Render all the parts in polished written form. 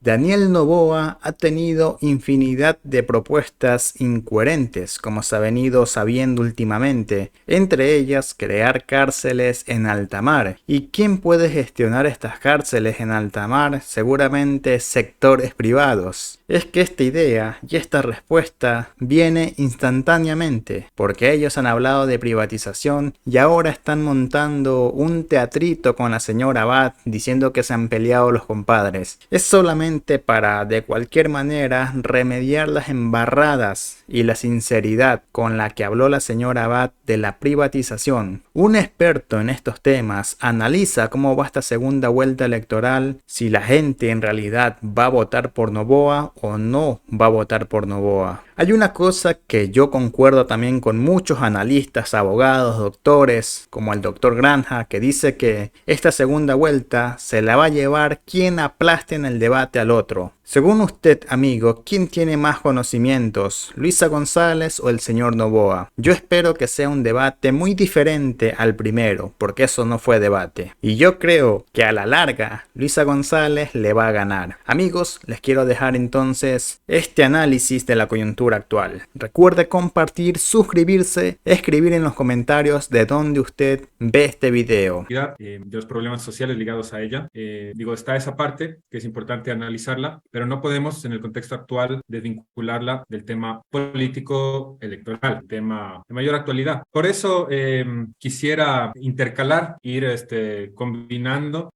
Daniel Noboa ha tenido infinidad de propuestas incoherentes, como se ha venido sabiendo últimamente, entre ellas crear cárceles en alta mar. ¿Y quién puede gestionar estas cárceles en alta mar? Seguramente sectores privados. Es que esta idea y esta respuesta viene instantáneamente, porque ellos han hablado de privatización y ahora están montando un teatrito con la señora Abad diciendo que se han peleado los compadres. Es solamente para, de cualquier manera, remediar las embarradas y la sinceridad con la que habló la señora Abad de la privatización. Un experto en estos temas analiza cómo va esta segunda vuelta electoral, si la gente en realidad va a votar por Noboa o no va a votar por Noboa. Hay una cosa que yo concuerdo también con muchos analistas, abogados, doctores, como el doctor Granja, que dice que esta segunda vuelta se la va a llevar quien aplaste en el debate al otro. Según usted, amigo, ¿quién tiene más conocimientos, Luisa González o el señor Noboa? Yo espero que sea un debate muy diferente al primero, porque eso no fue debate. Y yo creo que a la larga, Luisa González le va a ganar. Amigos, les quiero dejar entonces este análisis de la coyuntura actual. Recuerde compartir, suscribirse, escribir en los comentarios de dónde usted ve este video. De los problemas sociales ligados a ella. Está esa parte que es importante analizarla, pero no podemos en el contexto actual desvincularla del tema político electoral, tema de mayor actualidad. Por eso quisiera intercalar, ir combinando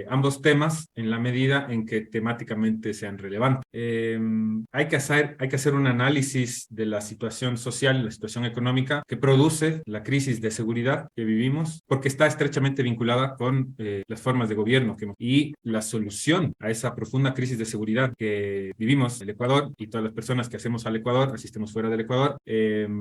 ambos temas en la medida en que temáticamente sean relevantes. Hay que hacer un análisis de la situación social, la situación económica que produce la crisis de seguridad que vivimos, porque está estrechamente vinculada con las formas de gobierno y la solución a esa profunda crisis de seguridad que vivimos en el Ecuador y todas las personas que hacemos al Ecuador, asistimos fuera del Ecuador,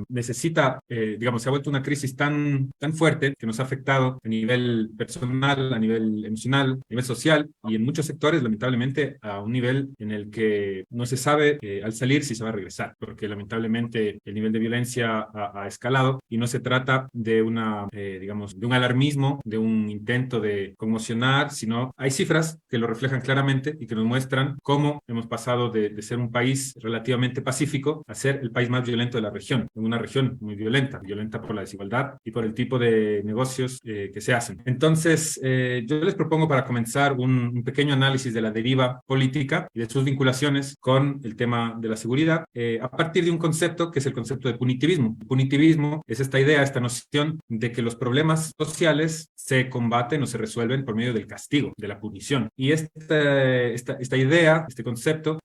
necesita, se ha vuelto una crisis tan fuerte que nos ha afectado a nivel personal, a nivel emocional, a nivel social y en muchos sectores, lamentablemente, a un nivel en el que no se sabe al salir si se va a regresar, porque lamentablemente el nivel de violencia ha escalado y no se trata de de un alarmismo, de un intento de conmocionar, sino hay cifras que lo reflejan claramente y que nos muestran cómo hemos pasado de ser un país relativamente pacífico a ser el país más violento de la región, en una región muy violenta por la desigualdad y por el tipo de negocios que se hacen. Entonces, yo les propongo para comenzar un pequeño análisis de la deriva política y de sus vinculaciones con el tema de la seguridad, a partir de un concepto que es el concepto de punitivismo. El punitivismo es esta idea, esta noción de que los problemas sociales se combaten o se resuelven por medio del castigo, de la punición. Y esta idea, este concepto,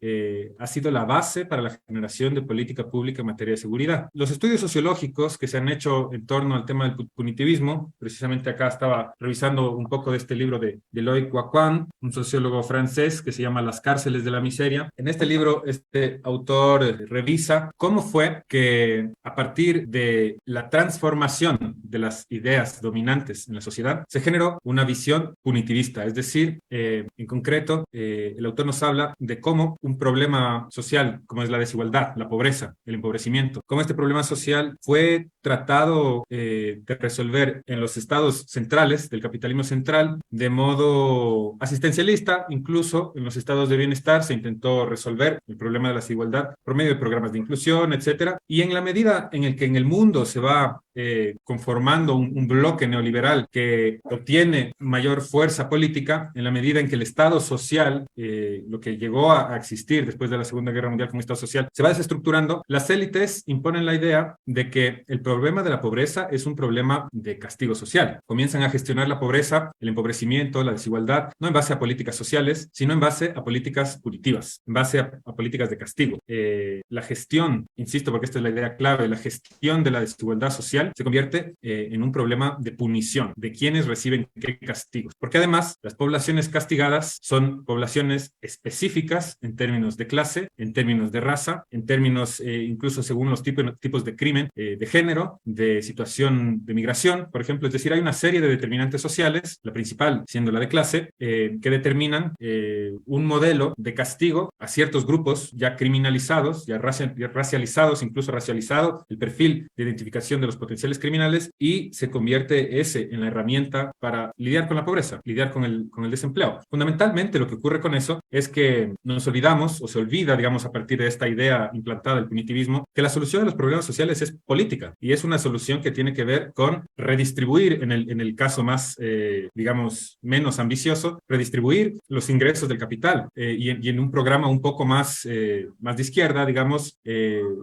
ha sido la base para la generación de política pública en materia de seguridad. Los estudios sociológicos que se han hecho en torno al tema del punitivismo, precisamente acá estaba revisando un poco de este libro de Eloy Quaquan, un sociólogo francés que se llama Las cárceles de la miseria. En este libro, este autor revisa cómo fue que a partir de la transformación de las ideas dominantes en la sociedad, se generó una visión punitivista, es decir, en concreto, el autor nos habla de cómo un problema social, como es la desigualdad, la pobreza, el empobrecimiento, cómo este problema social fue tratado de resolver en los estados centrales del capitalismo central de modo asistencialista. Incluso en los estados de bienestar se intentó resolver el problema de la desigualdad por medio de programas de inclusión, etcétera. Y en la medida en el que en el mundo se va conformando un bloque neoliberal que obtiene mayor fuerza política, en la medida en que el Estado social, lo que llegó a existir después de la Segunda Guerra Mundial como Estado social, se va desestructurando, las élites imponen la idea de que el problema de la pobreza es un problema de castigo social. Comienzan a gestionar la pobreza, el empobrecimiento, la desigualdad, no en base a políticas sociales, sino en base a políticas punitivas, en base a políticas de castigo. La gestión, insisto porque esta es la idea clave, la gestión de la desigualdad social se convierte en un problema de punición, de quienes reciben qué castigos. Porque además, las poblaciones castigadas son poblaciones específicas en términos de clase, en términos de raza, en términos incluso según los tipos de crimen, de género, de situación de migración, por ejemplo. Es decir, hay una serie de determinantes sociales, la principal siendo la de clase, que determinan un modelo de castigo a ciertos grupos ya criminalizados, ya racializados, incluso racializado el perfil de identificación de los potenciales criminales, y se convierte ese en la herramienta para lidiar con la pobreza, lidiar con el desempleo. Fundamentalmente lo que ocurre con eso es que nos olvidamos o se olvida, digamos, a partir de esta idea implantada del punitivismo, que la solución a los problemas sociales es política y es una solución que tiene que ver con redistribuir, en el caso más, digamos, menos ambicioso, redistribuir los ingresos del capital y en un programa un poco más, más de izquierda, digamos,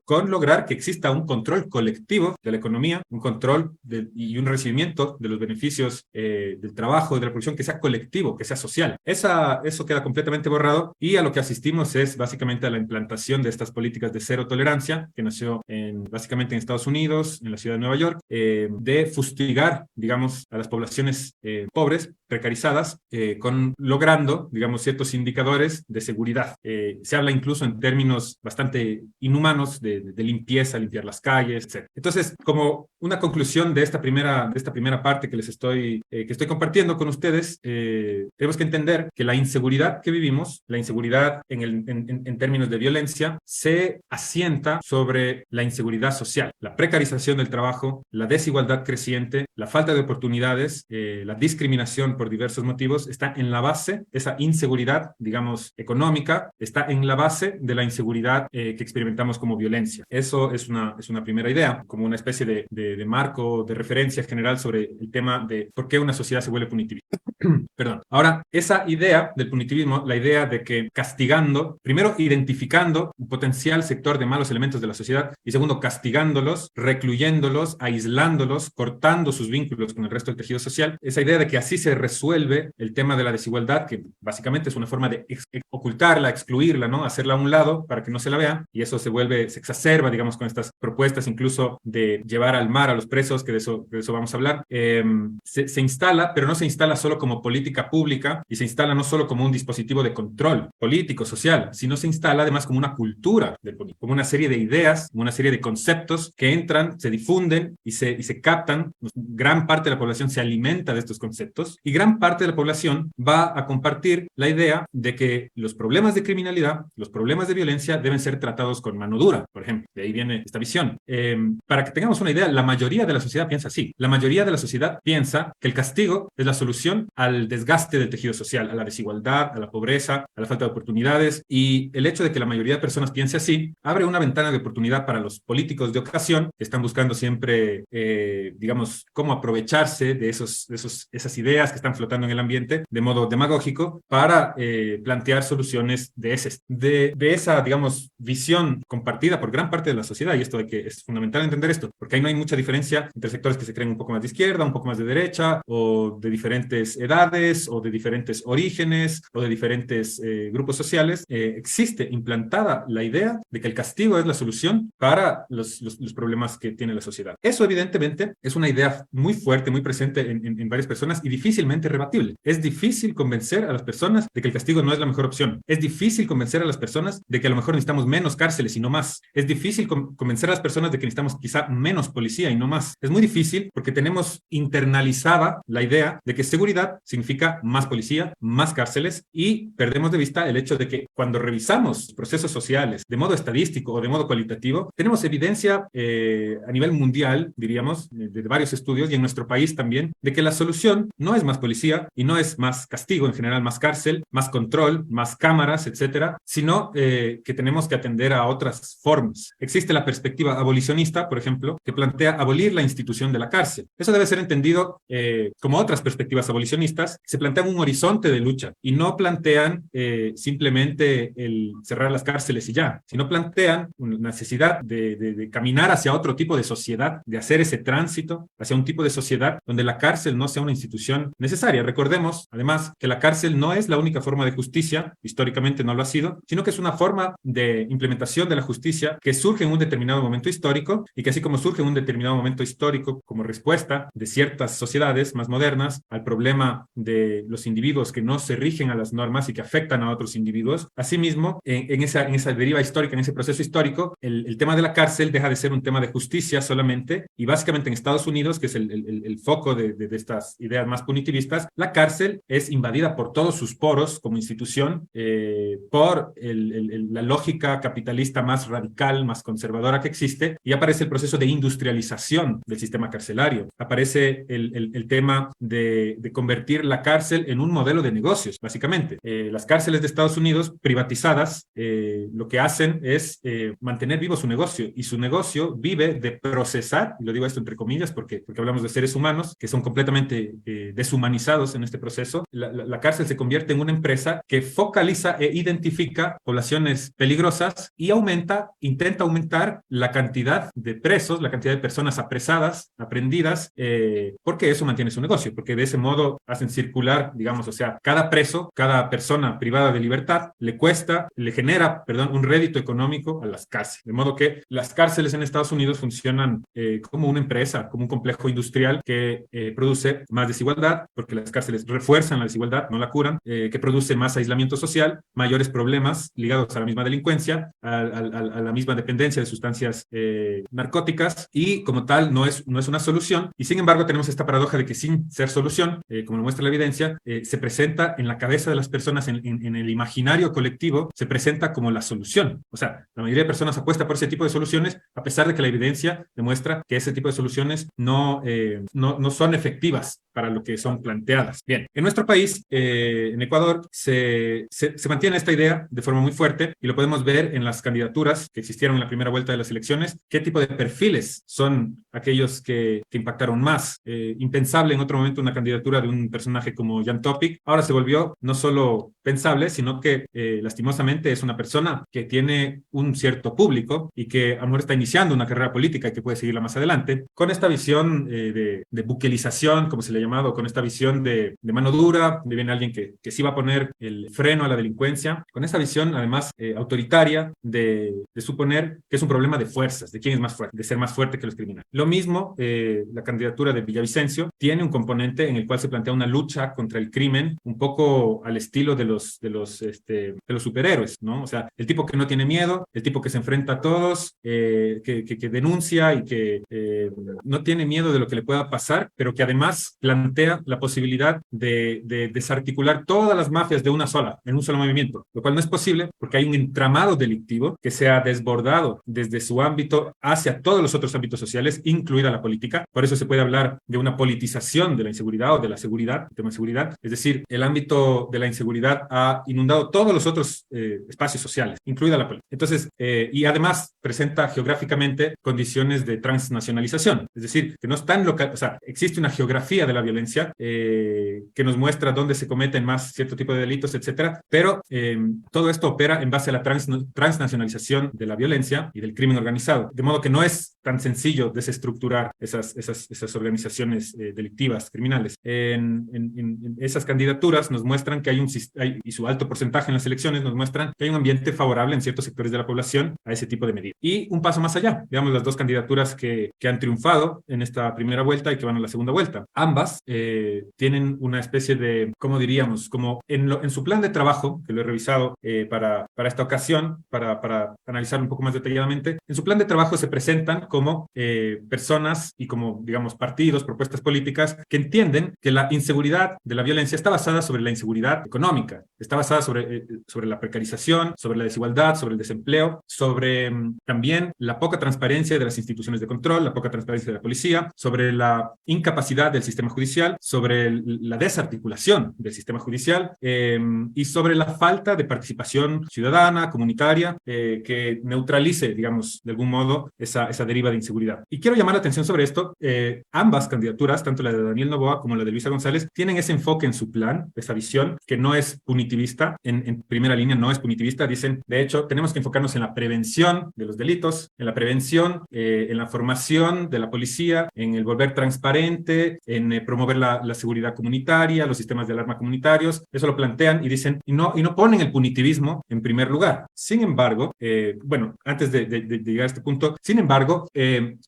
con lograr que exista un control colectivo de la economía, un control y un recibimiento de los beneficios del trabajo y de la producción que sea colectivo, que sea social. Eso queda completamente borrado y a lo que asistimos es básicamente a la implantación de estas políticas de cero tolerancia que nació básicamente en Estados Unidos, en la ciudad de Nueva York, de fustigar, digamos, a las poblaciones pobres, precarizadas, logrando, digamos, ciertos indicadores de seguridad. Se habla incluso en términos bastante inhumanos de limpieza, limpiar las calles, etc. Entonces, como una conclusión de esta primera parte que estoy compartiendo con ustedes, tenemos que entender que la inseguridad que vivimos, la inseguridad en términos de violencia, se asienta sobre la inseguridad social, la precarización del trabajo, la desigualdad creciente, la falta de oportunidades, la discriminación por diversos motivos, está en la base, esa inseguridad, digamos, económica, está en la base de la inseguridad que experimentamos como violencia. Eso es una primera idea, como una especie de marco, de referencia general sobre el tema de por qué una sociedad se vuelve punitivista. Perdón. Ahora, esa idea del punitivismo, la idea de que castigando, primero identificando un potencial sector de malos elementos de la sociedad y segundo castigándolos, recluyéndolos, aislándolos, cortando sus vínculos con el resto del tejido social, esa idea de que así se resuelve el tema de la desigualdad, que básicamente es una forma de ocultarla, excluirla, ¿no? Hacerla a un lado para que no se la vea, y eso se exacerba, digamos, con estas propuestas incluso de llevar al mar a los presos, que de eso vamos a hablar. Se instala, pero no se instala solo como política pública y se instala no solo como un dispositivo de control político, social, sino se instala además como una cultura del político, como una serie de ideas, como una serie de conceptos que entran, se difunden y se captan. Gran parte de la población se alimenta de estos conceptos y gran parte de la población va a compartir la idea de que los problemas de criminalidad, los problemas de violencia deben ser tratados con mano dura, por ejemplo. De ahí viene esta visión. Para que tengamos una idea, la mayoría de la sociedad piensa así. La mayoría de la sociedad piensa que el castigo es la solución al desgaste del tejido social, a la desigualdad, a la pobreza, a la falta de oportunidades, y el hecho de que la mayoría de personas piense así abre una ventana de oportunidad para los políticos de ocasión que están buscando siempre, digamos, cómo aprovecharse de esas ideas que están flotando en el ambiente de modo demagógico para plantear soluciones de esa, digamos, visión compartida por gran parte de la sociedad. Y es fundamental entender esto, porque ahí no hay mucha diferencia entre sectores que se creen un poco más de izquierda, un poco más de derecha, o de diferentes edades, o de diferentes orígenes, o de diferentes grupos sociales. Existe implantada la idea de que el castigo es la solución para los problemas que tiene la sociedad. Eso, evidentemente, es una idea muy fuerte, muy presente en varias personas y difícilmente rebatible. Es difícil convencer a las personas de que el castigo no es la mejor opción. Es difícil convencer a las personas de que a lo mejor necesitamos menos cárceles y no más. Es difícil convencer a las personas de que necesitamos quizá menos policía y no más. Es muy difícil porque tenemos internalizada la idea de que seguridad significa más policía, más cárceles, y perdemos de vista el hecho de que cuando revisamos procesos sociales de modo estadístico o de modo cualitativo, tenemos evidencia a nivel mundial, diríamos, de varios estudios y en nuestro país también, de que la solución no es más policía y no es más castigo, en general más cárcel, más control, más cámaras, etcétera, sino que tenemos que atender a otras formas. Existe la perspectiva abolicionista, por ejemplo, que plantea abolir la institución de la cárcel. Eso debe ser entendido como otras perspectivas abolicionistas. Se plantean un horizonte de lucha y no plantean simplemente el cerrar las cárceles y ya, sino plantean una necesidad de caminar hacia otro tipo de sociedad, de hacer ese tránsito hacia un tipo de sociedad donde la cárcel no sea una institución necesaria. Recordemos, además, que la cárcel no es la única forma de justicia, históricamente no lo ha sido, sino que es una forma de implementación de la justicia que surge en un determinado momento histórico y que así como surge en un determinado momento histórico como respuesta de ciertas sociedades más modernas al problema de los individuos que no se rigen a las normas y que afectan a otros individuos, asimismo, en esa deriva histórica, en ese proceso histórico, el tema de la cárcel deja de ser un tema de justicia solamente, y básicamente en Estados Unidos, que es el foco de estas ideas más punitivistas, la cárcel es invadida por todos sus poros como institución, por la lógica capitalista más radical, más conservadora que existe, y aparece el proceso de industrialización del sistema carcelario. Aparece el tema de convertir la cárcel en un modelo de negocios, básicamente. Las cárceles de Estados Unidos, privatizadas, lo que hacen es mantener vivo su negocio, y su negocio vive de procesar, y lo digo esto entre comillas porque hablamos de seres humanos que son completamente deshumanizados en este proceso. La cárcel se convierte en una empresa que focaliza e identifica poblaciones peligrosas y intenta aumentar la cantidad de presos, la cantidad de personas apresadas, aprendidas, porque eso mantiene su negocio, porque de ese modo hacen circular, digamos, o sea, cada preso, cada persona privada de libertad le genera, perdón, un rédito económico a las cárceles. De modo que las cárceles en Estados Unidos funcionan como una empresa, como un complejo industrial que produce más desigualdad, porque las cárceles refuerzan la desigualdad, no la curan, que produce más aislamiento social, mayores problemas ligados a la misma delincuencia, a la misma dependencia de sustancias narcóticas, y como tal no es una solución. Y sin embargo tenemos esta paradoja de que sin ser solución, como lo muestra la evidencia, se presenta en la cabeza de las personas, en el imaginario colectivo, se presenta como la solución. O sea, la mayoría de personas apuesta por ese tipo de soluciones, a pesar de que la evidencia demuestra que ese tipo de soluciones no son efectivas para lo que son planteadas. Bien, en nuestro país, en Ecuador, se mantiene esta idea de forma muy fuerte, y lo podemos ver en las candidaturas que existieron en la primera vuelta de las elecciones, qué tipo de perfiles son aquellos que impactaron más. Impensable en otro momento una candidatura de un personaje como Jan Topic, ahora se volvió no solo pensable, sino que lastimosamente es una persona que tiene un cierto público y que a lo mejor está iniciando una carrera política y que puede seguirla más adelante, con esta visión de buquelización, como se le ha llamado, con esta visión de mano dura, de viene alguien que sí va a poner el freno a la delincuencia, con esta visión además autoritaria de suponer que es un problema de fuerzas, de quién es más fuerte, de ser más fuerte que los criminales. Lo mismo, la candidatura de Villavicencio tiene un componente en el cual se plantea una lucha contra el crimen, un poco al estilo de los superhéroes, ¿no? O sea, el tipo que no tiene miedo, el tipo que se enfrenta a todos, que denuncia y que no tiene miedo de lo que le pueda pasar, pero que además plantea la posibilidad de desarticular todas las mafias de una sola, en un solo movimiento, lo cual no es posible porque hay un entramado delictivo que se ha desbordado desde su ámbito hacia todos los otros ámbitos sociales, incluida la política. Por eso se puede hablar de una politización de la inseguridad o de la seguridad, el tema de seguridad. Es decir, el ámbito de la inseguridad ha inundado todos los otros espacios sociales, incluida la política. Entonces, y además presenta geográficamente condiciones de transnacionalización, es decir, que no están local, o sea, existe una geografía de la violencia que nos muestra dónde se cometen más cierto tipo de delitos, etcétera, pero todo esto opera en base a la transnacionalización de la violencia y del crimen organizado, de modo que no es tan sencillo desestructurar esas organizaciones delictivas, criminales. En esas candidaturas nos muestran que y su alto porcentaje en las elecciones nos muestran que hay un ambiente favorable en ciertos sectores de la población a ese tipo de medidas. Y un paso más allá, veamos las dos candidaturas que han triunfado en esta primera vuelta y que van a la segunda vuelta. Ambas tienen una especie de, ¿cómo diríamos? Como en su plan de trabajo, que lo he revisado para esta ocasión, para analizar un poco más detalladamente, en su plan de trabajo se presentan como personas y como, digamos, partidos, propuestas políticas que entienden que la inseguridad de la violencia está basada sobre la inseguridad económica, está basada sobre la precarización, sobre la desigualdad, sobre el desempleo, sobre también la poca transparencia de las instituciones de control, la poca transparencia de la policía, sobre la incapacidad del sistema judicial, sobre la desarticulación del sistema judicial y sobre la falta de participación ciudadana, comunitaria, que neutralice, digamos, de algún modo esa deriva de inseguridad. Y quiero llamar la atención sobre esto. Ambas candidaturas, tanto la de Daniel Noboa como la de Luisa González, tienen ese enfoque en su plan, esa visión, que no es punitivista, en primera línea no es punitivista. Dicen, de hecho, tenemos que enfocarnos en la prevención de los delitos, en la prevención, en la formación de la policía, en el volver transparente, en promover la seguridad comunitaria, los sistemas de alarma comunitarios. Eso lo plantean y dicen, y no ponen el punitivismo en primer lugar. Sin embargo, bueno, antes de llegar a este punto, sin embargo,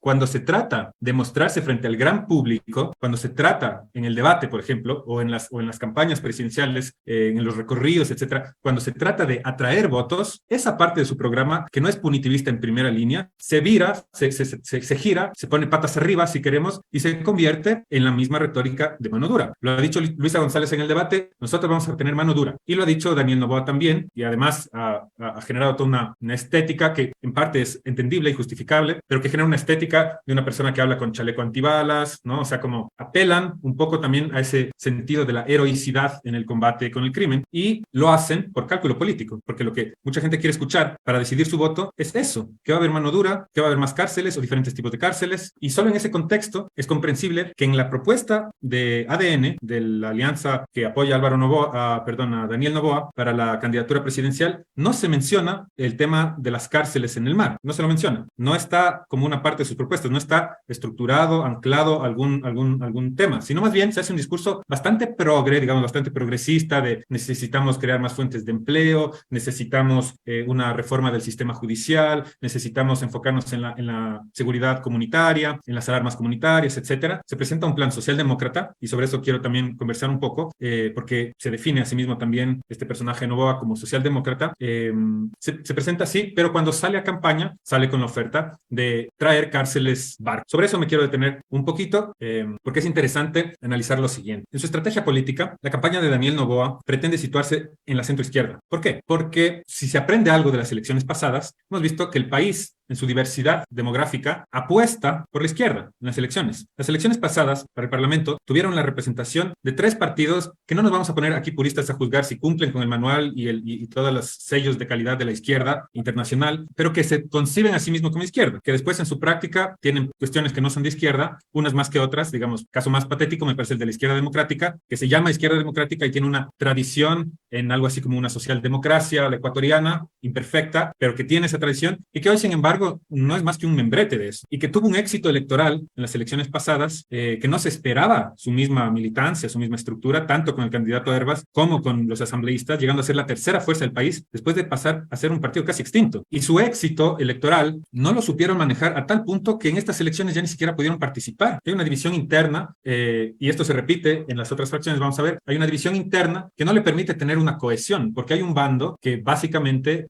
cuando se trata de mostrarse frente al gran público, cuando se trata en el debate, por ejemplo, o en las campañas presidenciales, en los recorridos, etcétera, cuando se trata de atraer votos, esa parte de su programa, que no es punitivista en primera línea, se vira, se gira, se pone patas arriba, si queremos, y se convierte en la misma retórica de mano dura. Lo ha dicho Luisa González en el debate, nosotros vamos a tener mano dura. Y lo ha dicho Daniel Noboa también, y además ha generado toda una estética que en parte es entendible y justificable, pero que genera una estética de una persona que habla con chaleco antibalas, ¿no? O sea, como apelan un poco también a ese sentido de la heroicidad en el combate con el crimen, y lo hacen por cálculo político, porque lo que mucha gente quiere escuchar para decidir su voto es eso, que va a haber mano dura, que va a haber más cárceles o diferentes tipos de cárceles, y solo en ese contexto es comprensible que en la propuesta de ADN, de la alianza que apoya a a Daniel Noboa para la candidatura presidencial, no se menciona el tema de las cárceles en el mar, no se lo menciona, no está como una parte de sus propuestas, no está estructurado, anclado algún tema, sino más bien se hace un discurso bastante progre, digamos, bastante progresista de necesitamos crear más fuentes de empleo, necesitamos una reforma del sistema judicial, necesitamos enfocarnos en la seguridad comunitaria, en las alarmas comunitarias, etcétera. Se presenta un plan socialdemócrata y sobre eso quiero también conversar un poco, porque se define a sí mismo también este personaje Noboa como socialdemócrata. Se presenta así, pero cuando sale a campaña, sale con la oferta de traer cárceles barcos. Sobre eso me quiero detener un poquito, porque es interesante analizar lo siguiente. En su estrategia política, la campaña de Daniel Noboa pretende situarse en la centroizquierda. ¿Por qué? Porque si se aprende algo de las elecciones pasadas, hemos visto que el país, en su diversidad demográfica, apuesta por la izquierda en las elecciones. Las elecciones pasadas para el Parlamento tuvieron la representación de 3 partidos que no nos vamos a poner aquí puristas a juzgar si cumplen con el manual y todos los sellos de calidad de la izquierda internacional, pero que se conciben a sí mismos como izquierda, que después en su práctica tienen cuestiones que no son de izquierda, unas más que otras. Digamos, caso más patético me parece el de la izquierda democrática, que se llama izquierda democrática y tiene una tradición en algo así como una socialdemocracia, la ecuatoriana, imperfecta, pero que tiene esa tradición y que hoy, sin embargo, no es más que un membrete de eso, y que tuvo un éxito electoral en las elecciones pasadas, que no se esperaba su misma militancia, su misma estructura, tanto con el candidato Hervas como con los asambleístas, llegando a ser la tercera fuerza del país después de pasar a ser un partido casi extinto. Y su éxito electoral no lo supieron manejar a tal punto que en estas elecciones ya ni siquiera pudieron participar. Hay una división interna, y esto se repite en las otras fracciones, vamos a ver, hay una división interna que no le permite tener una cohesión, porque hay un bando que básicamente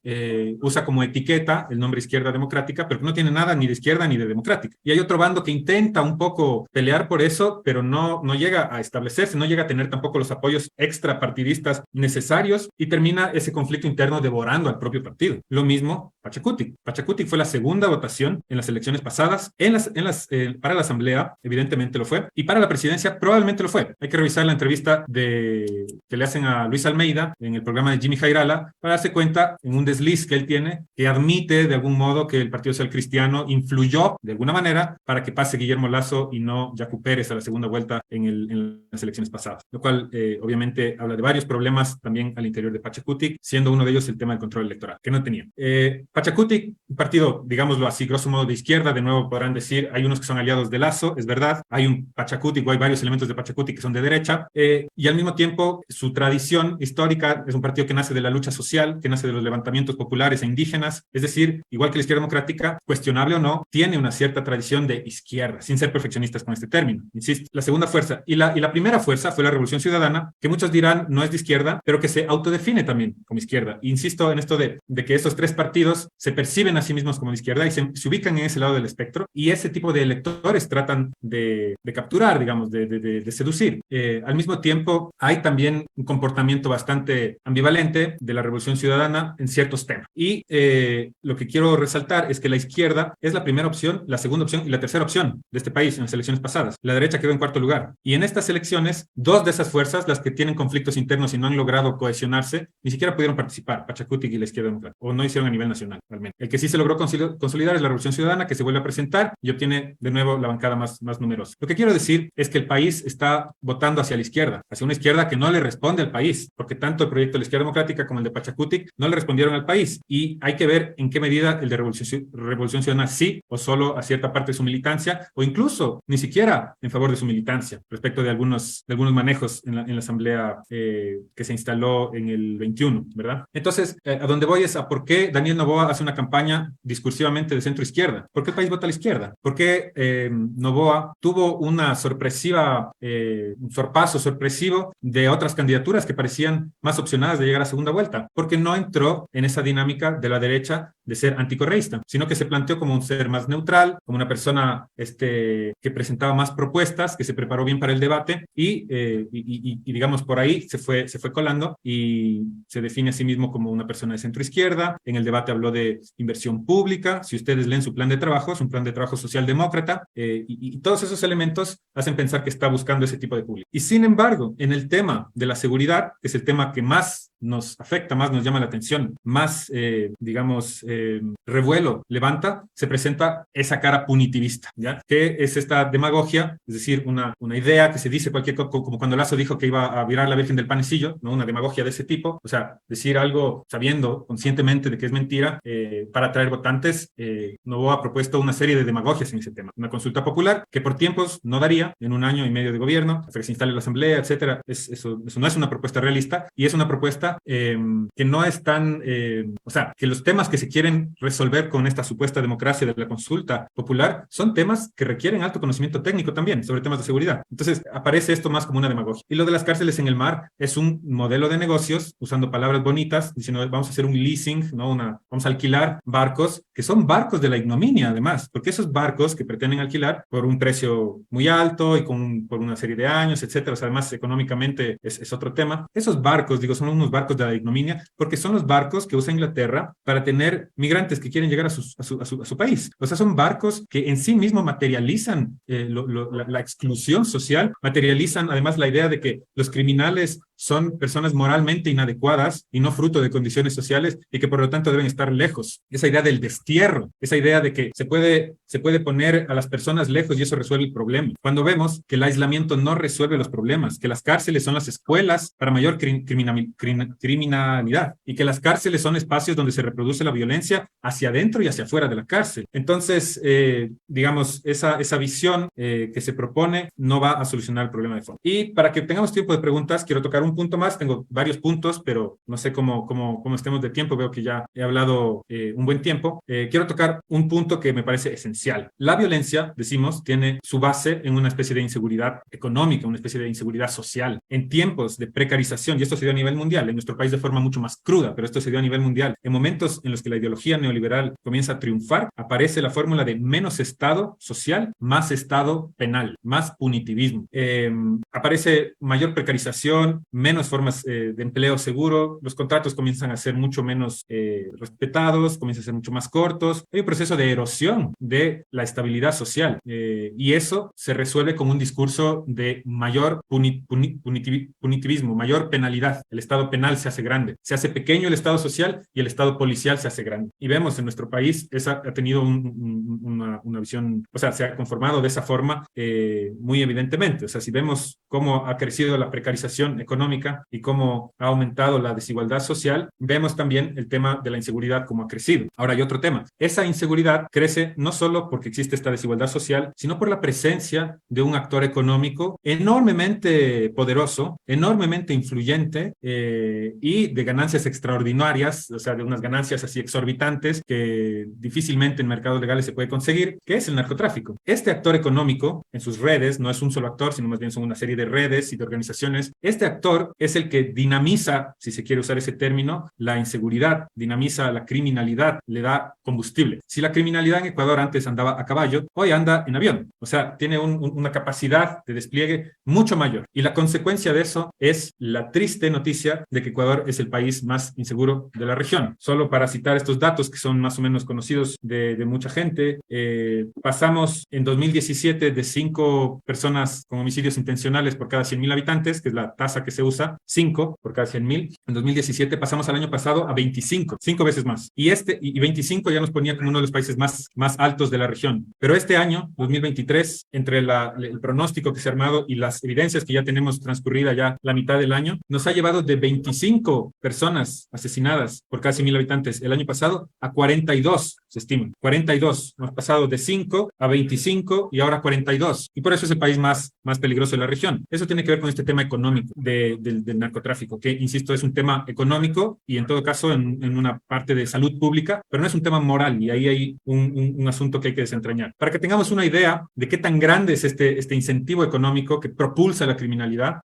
usa como etiqueta el nombre izquierda democrática, pero que no tiene nada ni de izquierda ni de democrática. Y hay otro bando que intenta un poco pelear por eso, pero no llega a establecerse, no llega a tener tampoco los apoyos extrapartidistas necesarios, y termina ese conflicto interno devorando al propio partido. Lo mismo Pachacutic. Pachacutic fue la segunda votación en las elecciones pasadas, para la asamblea evidentemente lo fue, y para la presidencia probablemente lo fue. Hay que revisar la entrevista que le hacen a Luis Almeida en el programa de Jimmy Jairala para darse cuenta en un desliz que él tiene, que admite de algún modo que el Partido Social Cristiano influyó de alguna manera para que pase Guillermo Lasso y no Yacu Pérez a la segunda vuelta en las elecciones pasadas, lo cual obviamente habla de varios problemas también al interior de Pachacutic, siendo uno de ellos el tema del control electoral, que no tenía. Pachacutic, un partido, digámoslo así, grosso modo de izquierda, de nuevo podrán decir, hay unos que son aliados de Lasso, es verdad, hay un Pachacutic, o hay varios elementos de Pachacutic que son de derecha, y al mismo tiempo su tradición histórica es un partido que nace de la lucha social, que nace de los levantamientos populares e indígenas, es decir, igual que la izquierda democrática, cuestionable o no, tiene una cierta tradición de izquierda, sin ser perfeccionistas con este término. Insisto, la segunda fuerza y la primera fuerza fue la Revolución Ciudadana, que muchos dirán no es de izquierda, pero que se autodefine también como izquierda. Insisto en esto de que estos 3 partidos se perciben a sí mismos como de izquierda y se ubican en ese lado del espectro, y ese tipo de electores tratan de capturar, digamos, de seducir. Al mismo tiempo, hay también un comportamiento bastante ambivalente de la Revolución Ciudadana en ciertos temas. Y lo que quiero resaltar es que la izquierda es la primera opción, la segunda opción y la tercera opción de este país en las elecciones pasadas. La derecha quedó en cuarto lugar. Y en estas elecciones, 2 de esas fuerzas, las que tienen conflictos internos y no han logrado cohesionarse, ni siquiera pudieron participar, Pachacutic y la izquierda democrática, o no hicieron a nivel nacional, realmente. El que sí se logró consolidar es la Revolución Ciudadana, que se vuelve a presentar y obtiene de nuevo la bancada más numerosa. Lo que quiero decir es que el país está votando hacia la izquierda, hacia una izquierda que no le responde al país, porque tanto el proyecto de la izquierda democrática como el de Pachacutic no le respondieron al país, y hay que ver en qué medida el de Revolución Ciudadana sí, o solo a cierta parte de su militancia, o incluso ni siquiera en favor de su militancia, respecto de algunos manejos en la asamblea que se instaló en el 21, ¿verdad? Entonces, a donde voy es a por qué Daniel Noboa hace una campaña discursivamente de centro-izquierda. ¿Por qué el país vota a la izquierda? ¿Por qué Noboa tuvo una un sorpaso sorpresivo de otras candidaturas que parecían más opcionadas de llegar a segunda vuelta? Porque no entró en esa dinámica de la derecha de ser anticorreísta, sino que se planteó como un ser más neutral, como una persona que presentaba más propuestas, que se preparó bien para el debate y digamos, por ahí se fue colando y se define a sí mismo como una persona de centro izquierda. En el debate habló de inversión pública. Si ustedes leen su plan de trabajo, es un plan de trabajo socialdemócrata y todos esos elementos hacen pensar que está buscando ese tipo de público. Y sin embargo, en el tema de la seguridad, que es el tema que más nos afecta, más nos llama la atención, más, revuelo levanta, se presenta esa cara punitivista, ¿ya? Que es esta demagogia, es decir, una idea que se dice cualquier cosa, como cuando Lazo dijo que iba a virar la Virgen del Panecillo, ¿no? Una demagogia de ese tipo, o sea, decir algo sabiendo conscientemente de que es mentira para atraer votantes. Noboa ha propuesto una serie de demagogias en ese tema. Una consulta popular que por tiempos no daría en un año y medio de gobierno, hasta que se instale la asamblea, etcétera. Eso no es una propuesta realista y es una propuesta que no es tan, o sea, que los temas que se quieren resolver con esta supuesta democracia de la consulta popular son temas que requieren alto conocimiento técnico también sobre temas de seguridad. Entonces aparece esto más como una demagogia. Y lo de las cárceles en el mar es un modelo de negocios, usando palabras bonitas, diciendo vamos a hacer un leasing, ¿no? Vamos a alquilar barcos, que son barcos de la ignominia además, porque esos barcos que pretenden alquilar por un precio muy alto y por una serie de años, etcétera, o sea, además económicamente es otro tema. Esos barcos, digo, son unos barcos de la ignominia porque son los barcos que usa Inglaterra para tener migrantes que quieren llegar a su país. O sea, son barcos que en sí mismos materializan la exclusión social, materializan además la idea de que los criminales son personas moralmente inadecuadas y no fruto de condiciones sociales y que por lo tanto deben estar lejos. Esa idea del destierro, esa idea de que se puede poner a las personas lejos y eso resuelve el problema. Cuando vemos que el aislamiento no resuelve los problemas, que las cárceles son las escuelas para mayor criminalidad y que las cárceles son espacios donde se reproduce la violencia hacia adentro y hacia afuera de la cárcel. Entonces, digamos, esa visión que se propone no va a solucionar el problema de fondo. Y para que tengamos tiempo de preguntas, quiero tocar un punto más. Tengo varios puntos, pero no sé cómo estemos de tiempo. Veo que ya he hablado un buen tiempo. Quiero tocar un punto que me parece esencial. La violencia, decimos, tiene su base en una especie de inseguridad económica, una especie de inseguridad social. En tiempos de precarización, y esto se dio a nivel mundial, en nuestro país de forma mucho más cruda, pero esto se dio a nivel mundial. En momentos en los que la ideología neoliberal comienza a triunfar, aparece la fórmula de menos Estado social, más Estado penal, más punitivismo. Aparece mayor precarización, menos formas de empleo seguro, los contratos comienzan a ser mucho menos respetados, comienzan a ser mucho más cortos, hay un proceso de erosión de la estabilidad social y eso se resuelve con un discurso de mayor punitivismo, mayor penalidad. El Estado penal se hace grande, se hace pequeño el Estado social y el Estado policial se hace grande. Y vemos en nuestro país, esa ha tenido una visión, o sea, se ha conformado de esa forma muy evidentemente. O sea, si vemos cómo ha crecido la precarización económica y cómo ha aumentado la desigualdad social, vemos también el tema de la inseguridad como ha crecido. Ahora hay otro tema. Esa inseguridad crece no solo porque existe esta desigualdad social, sino por la presencia de un actor económico enormemente poderoso, enormemente influyente y de ganancias extraordinarias, o sea, de unas ganancias así exorbitantes que difícilmente en mercados legales se puede conseguir, que es el narcotráfico. Este actor económico en sus redes, no es un solo actor, sino más bien son una serie de redes y de organizaciones, este actor es el que dinamiza, si se quiere usar ese término, la inseguridad, dinamiza la criminalidad, le da combustible. Si la criminalidad en Ecuador antes andaba a caballo, hoy anda en avión, o sea, tiene una capacidad de despliegue mucho mayor. Y la consecuencia de eso es la triste noticia de que Ecuador es el país más inseguro de la región. Solo para citar estos datos que son más o menos conocidos de mucha gente, pasamos en 2017 de 5 personas con homicidios intencionales por cada 100.000 habitantes, que es la tasa que se usa, 5 por cada 100.000. En 2017 pasamos al año pasado a 25, 5 veces más. Y 25 ya nos ponía como uno de los países más altos de la región. Pero este año, 2023, entre el pronóstico que se ha armado y las evidencias que ya tenemos transcurrida ya la mitad del año, nos ha llevado de 25 personas asesinadas por cada 100.000 habitantes el año pasado a 42, se estima. 42. Hemos pasado de 5 a 25 y ahora 42. Y por eso es el país más peligroso de la región. Eso tiene que ver con este tema económico, de del narcotráfico, que, insisto, es un tema económico y en todo caso en una parte de salud pública, pero no es un tema moral y ahí hay un asunto que hay que desentrañar. Para que tengamos una idea de qué tan grande es este incentivo económico que propulsa la criminalidad,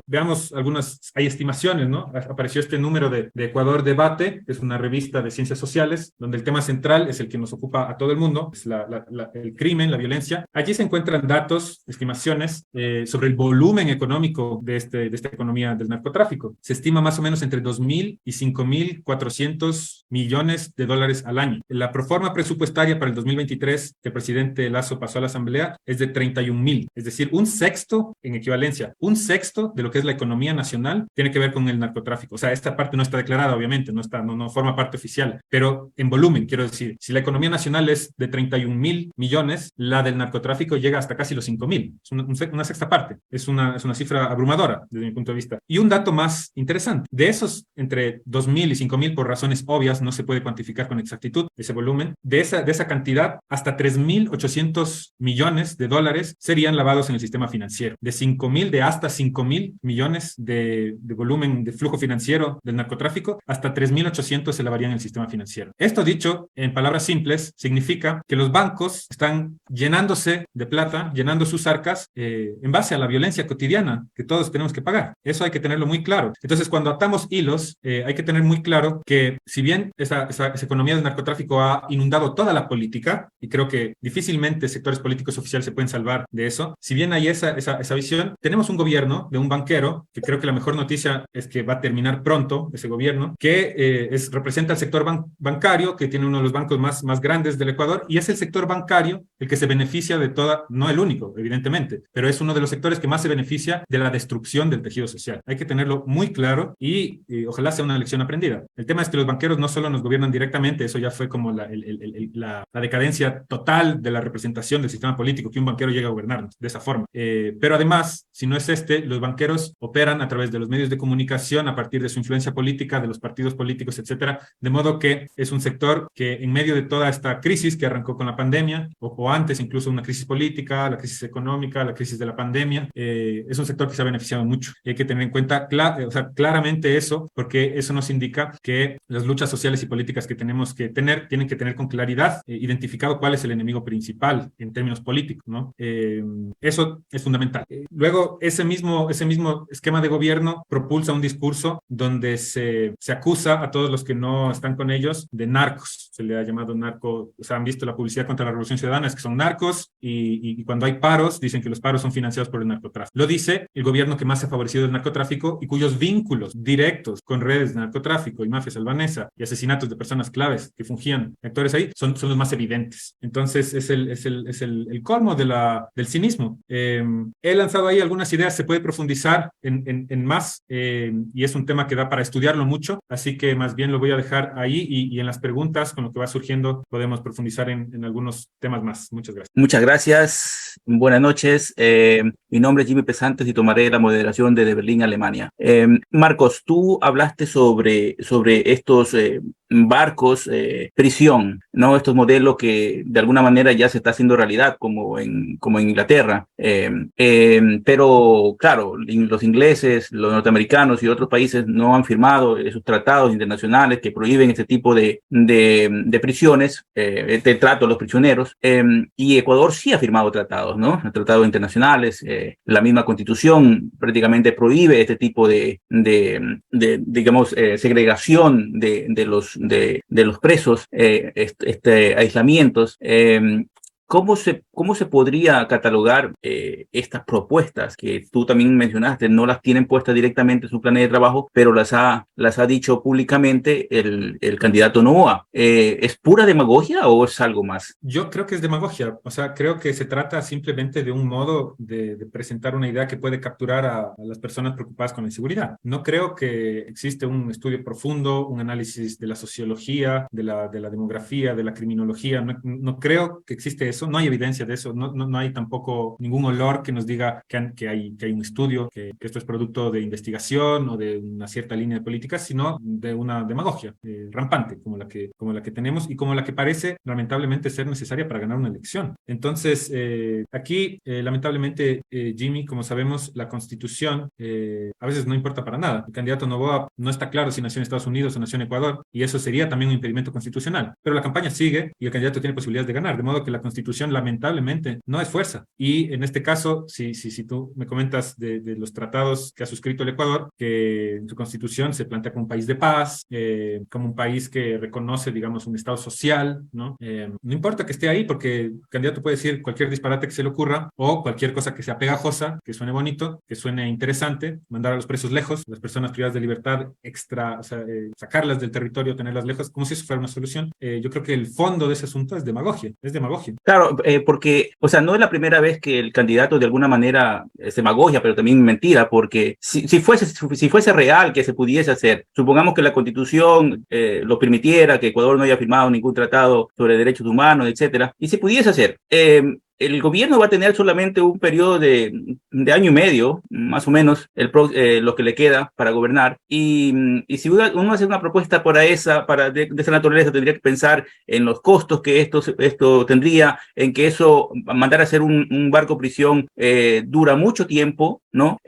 veamos algunas, hay estimaciones, ¿no? Apareció este número de Ecuador Debate, que es una revista de ciencias sociales, donde el tema central es el que nos ocupa a todo el mundo, es el crimen, la violencia. Allí se encuentran datos, estimaciones sobre el volumen económico de esta economía del narcotráfico. Se estima más o menos entre 2.000 y 5.400 millones de dólares al año. La proforma presupuestaria para el 2023 que el presidente Lasso pasó a la Asamblea es de 31.000, es decir, un sexto en equivalencia, un sexto de lo que es la economía nacional tiene que ver con el narcotráfico. O sea, esta parte no está declarada, obviamente, no forma parte oficial, pero en volumen, quiero decir, si la economía nacional es de 31.000 millones, la del narcotráfico llega hasta casi los 5.000, es una sexta parte, es una cifra abrumadora desde mi punto de vista. Y un dato más interesante, de esos entre 2.000 y 5.000, por razones obvias, no se puede cuantificar con exactitud ese volumen, de esa cantidad, hasta 3.800 millones de dólares serían lavados en el sistema financiero. De hasta 5.000 millones de volumen de flujo financiero del narcotráfico, hasta 3.800 se lavarían en el sistema financiero. Esto dicho, en palabras simples, significa que los bancos están llenándose de plata, llenando sus arcas en base a la violencia cotidiana que todos tenemos que pagar. Eso hay que tenerlo muy claro. Entonces, cuando atamos hilos, hay que tener muy claro que si bien esa economía del narcotráfico ha inundado toda la política, y creo que difícilmente sectores políticos oficiales se pueden salvar de eso, si bien hay esa visión, tenemos un gobierno de un banquero, que creo que la mejor noticia es que va a terminar pronto ese gobierno, que representa al sector bancario, que tiene uno de los bancos más grandes del Ecuador, y es el sector bancario el que se beneficia de toda, no el único, evidentemente, pero es uno de los sectores que más se beneficia de la destrucción del tejido social. Hay que tenerlo muy claro y ojalá sea una lección aprendida. El tema es que los banqueros no solo nos gobiernan directamente, eso ya fue como la decadencia total de la representación del sistema político, que un banquero llega a gobernarnos de esa forma. Pero además, si no es los banqueros operan a través de los medios de comunicación, a partir de su influencia política, de los partidos políticos, etcétera, de modo que es un sector que en medio de toda esta crisis que arrancó con la pandemia, o antes incluso una crisis política, la crisis económica, la crisis de la pandemia, es un sector que se ha beneficiado mucho. Y hay que tener en cuenta claramente eso, porque eso nos indica que las luchas sociales y políticas que tenemos que tener, tienen que tener con claridad identificado cuál es el enemigo principal en términos políticos, ¿no? Eso es fundamental. Luego, ese mismo esquema de gobierno propulsa un discurso donde se acusa a todos los que no están con ellos de narcos. Se le ha llamado narco, o sea, han visto la publicidad contra la Revolución Ciudadana, es que son narcos, y cuando hay paros, dicen que los paros son financiados por el narcotráfico. Lo dice el gobierno que más se ha favorecido del narcotráfico y cuyos vínculos directos con redes de narcotráfico y mafia albanesa y asesinatos de personas claves que fungían actores ahí son los más evidentes. Entonces, es el colmo del cinismo. He lanzado ahí algunas ideas, se puede profundizar en más, y es un tema que da para estudiarlo mucho, así que más bien lo voy a dejar ahí y en las preguntas, con lo que va surgiendo, podemos profundizar en algunos temas más. Muchas gracias. Muchas gracias. Buenas noches. Mi nombre es Jimmy Pesantes y tomaré la moderación desde Berlín, Alemania. Marcos, tú hablaste sobre estos barcos prisión, ¿no? Estos modelos que de alguna manera ya se está haciendo realidad, como en Inglaterra. Pero claro, los ingleses, los norteamericanos y otros países no han firmado esos tratados internacionales que prohíben este tipo de prisiones, de trato a los prisioneros. Y Ecuador sí ha firmado tratados, ¿no? Tratados internacionales. La misma Constitución prácticamente prohíbe este tipo de digamos, segregación de los presos, aislamientos. ¿Cómo se podría catalogar estas propuestas que tú también mencionaste? No las tienen puestas directamente en su plan de trabajo, pero las ha dicho públicamente el candidato Noboa. ¿Es pura demagogia o es algo más? Yo creo que es demagogia. O sea, creo que se trata simplemente de un modo de presentar una idea que puede capturar a las personas preocupadas con la inseguridad. No creo que existe un estudio profundo, un análisis de la sociología, de la demografía, de la criminología. No creo que existe eso. eso, no hay evidencia de eso, no hay tampoco ningún olor que nos diga que hay un estudio, que esto es producto de investigación o de una cierta línea de política, sino de una demagogia rampante como la que tenemos y como la que parece lamentablemente ser necesaria para ganar una elección. Entonces, aquí, lamentablemente, Jimmy, como sabemos, la Constitución a veces no importa para nada. El candidato Noboa no está claro si nació en Estados Unidos o nació en Ecuador, y eso sería también un impedimento constitucional. Pero la campaña sigue y el candidato tiene posibilidades de ganar, de modo que la Constitución lamentablemente no es fuerza. Y en este caso, si tú me comentas de los tratados que ha suscrito el Ecuador, que en su Constitución se plantea como un país de paz, como un país que reconoce, digamos, un Estado social, ¿no? No importa que esté ahí, porque el candidato puede decir cualquier disparate que se le ocurra o cualquier cosa que sea pegajosa, que suene bonito, que suene interesante, mandar a los presos lejos, las personas privadas de libertad sacarlas del territorio, tenerlas lejos, como si eso fuera una solución. Yo creo que el fondo de ese asunto es demagogia, Claro, porque, o sea, no es la primera vez que el candidato de alguna manera es demagogia, pero también mentira, porque si fuese real que se pudiese hacer, supongamos que la Constitución lo permitiera, que Ecuador no haya firmado ningún tratado sobre derechos humanos, etcétera, y se pudiese hacer, el gobierno va a tener solamente un periodo de año y medio, más o menos, lo que le queda para gobernar. Y si uno hace una propuesta de esa naturaleza, tendría que pensar en los costos que esto tendría, en que eso, mandar a hacer un barco prisión dura mucho tiempo, ¿no?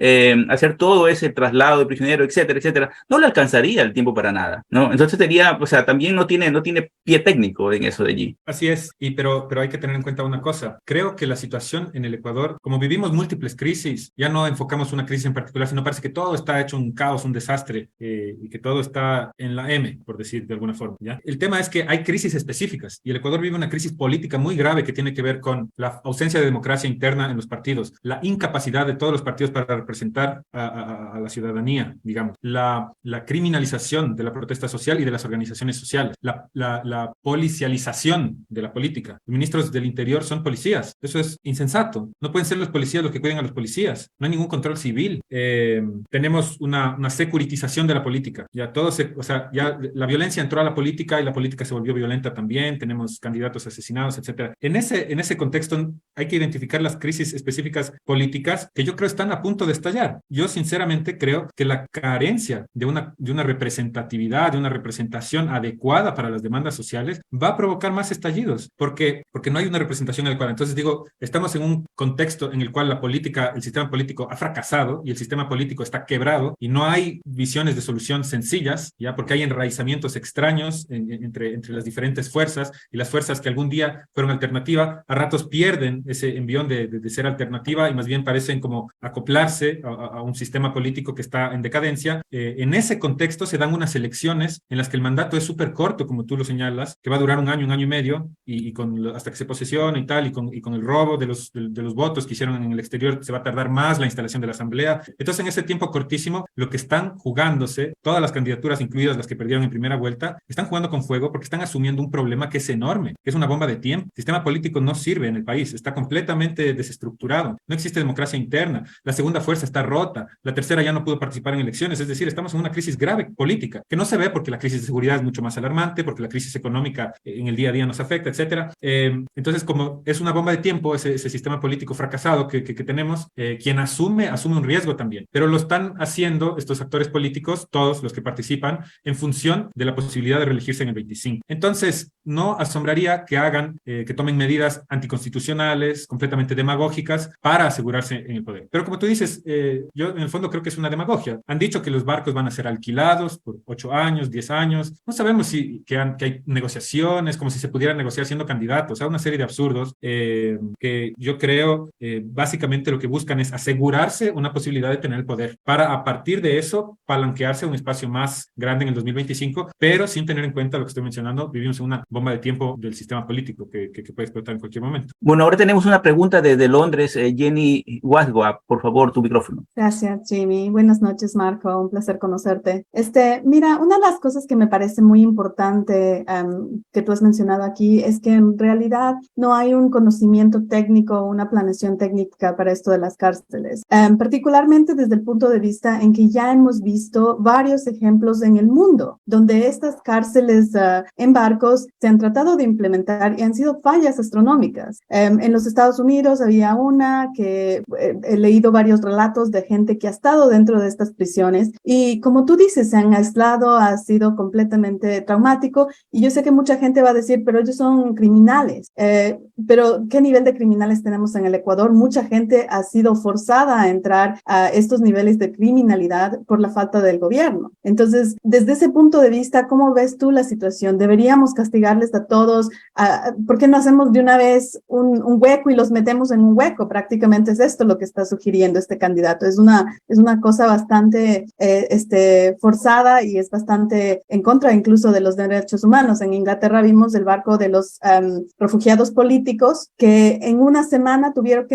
Hacer todo ese traslado de prisioneros, etcétera, etcétera, no le alcanzaría el tiempo para nada, ¿no? Entonces sería, o sea, también no tiene pie técnico en eso de allí. Así es, pero hay que tener en cuenta una cosa. Creo que la situación en el Ecuador, como vivimos múltiples crisis, ya no enfocamos una crisis en particular, sino parece que todo está hecho un caos, un desastre, y que todo está en la M, por decir de alguna forma, ¿ya? El tema es que hay crisis específicas y el Ecuador vive una crisis política muy grave que tiene que ver con la ausencia de democracia interna en los partidos, la incapacidad de todos los partidos para representar a la ciudadanía, digamos, la criminalización de la protesta social y de las organizaciones sociales, la policialización de la política. Los ministros del Interior son policías. Eso es insensato. No pueden ser los policías los que cuiden a los policías. No hay ningún control civil. Tenemos una securitización de la política. Ya ya la violencia entró a la política y la política se volvió violenta también. Tenemos candidatos asesinados, etcétera. En ese contexto hay que identificar las crisis específicas políticas que yo creo están a punto de estallar. Yo sinceramente creo que la carencia de una representatividad, de una representación adecuada para las demandas sociales va a provocar más estallidos, porque no hay una representación adecuada. Entonces digo, estamos en un contexto en el cual el sistema político ha fracasado y el sistema político está quebrado y no hay visiones de solución sencillas, ya, porque hay enraizamientos extraños entre las diferentes fuerzas, y las fuerzas que algún día fueron alternativa, a ratos pierden ese envión de ser alternativa y más bien parecen como acoplarse a un sistema político que está en decadencia. En ese contexto se dan unas elecciones en las que el mandato es súper corto, como tú lo señalas, que va a durar un año y medio, y hasta que se posesione y tal, y con el robo de los votos que hicieron en el exterior se va a tardar más la instalación de la asamblea. Entonces, en ese tiempo cortísimo, lo que están jugándose, todas las candidaturas, incluidas las que perdieron en primera vuelta, están jugando con fuego porque están asumiendo un problema que es enorme, que es una bomba de tiempo. El sistema político no sirve en el país, está completamente desestructurado, no existe democracia interna, la segunda fuerza está rota, la tercera ya no pudo participar en elecciones, es decir, estamos en una crisis grave política, que no se ve porque la crisis de seguridad es mucho más alarmante, porque la crisis económica en el día a día nos afecta, etcétera. Entonces, como es una bomba de tiempo ese sistema político fracasado que tenemos, quien asume un riesgo también, pero lo están haciendo estos actores políticos, todos los que participan, en función de la posibilidad de reelegirse en el 25. Entonces, no asombraría que tomen medidas anticonstitucionales, completamente demagógicas, para asegurarse en el poder. Pero como tú dices, yo en el fondo creo que es una demagogia. Han dicho que los barcos van a ser alquilados por 8 años, 10 años. No sabemos que hay negociaciones, como si se pudiera negociar siendo candidatos, una serie de absurdos que yo creo básicamente lo que buscan es asegurarse una posibilidad de tener el poder para a partir de eso palanquearse a un espacio más grande en el 2025, pero sin tener en cuenta lo que estoy mencionando, vivimos en una bomba de tiempo del sistema político que puede explotar en cualquier momento. Bueno, ahora tenemos una pregunta desde Londres, Jenny Wasgwa, por favor. favor, tu micrófono. Gracias, Jimmy. Buenas noches, Marco. Un placer conocerte. Mira, una de las cosas que me parece muy importante que tú has mencionado aquí es que en realidad no hay un conocimiento técnico, una planeación técnica para esto de las cárceles, particularmente desde el punto de vista en que ya hemos visto varios ejemplos en el mundo donde estas cárceles en barcos se han tratado de implementar y han sido fallas astronómicas. En los Estados Unidos había una que he leído varios relatos de gente que ha estado dentro de estas prisiones y, como tú dices, se han aislado, ha sido completamente traumático, y yo sé que mucha gente va a decir, pero ellos son criminales. Pero ¿qué nivel de criminales tenemos en el Ecuador? Mucha gente ha sido forzada a entrar a estos niveles de criminalidad por la falta del gobierno. Entonces, desde ese punto de vista, ¿cómo ves tú la situación? ¿Deberíamos castigarles a todos? ¿Por qué no hacemos de una vez un hueco y los metemos en un hueco? Prácticamente es esto lo que está sugiriendo este candidato. Es una cosa bastante forzada y es bastante en contra incluso de los derechos humanos. En Inglaterra vimos el barco de los refugiados políticos que en una semana tuvieron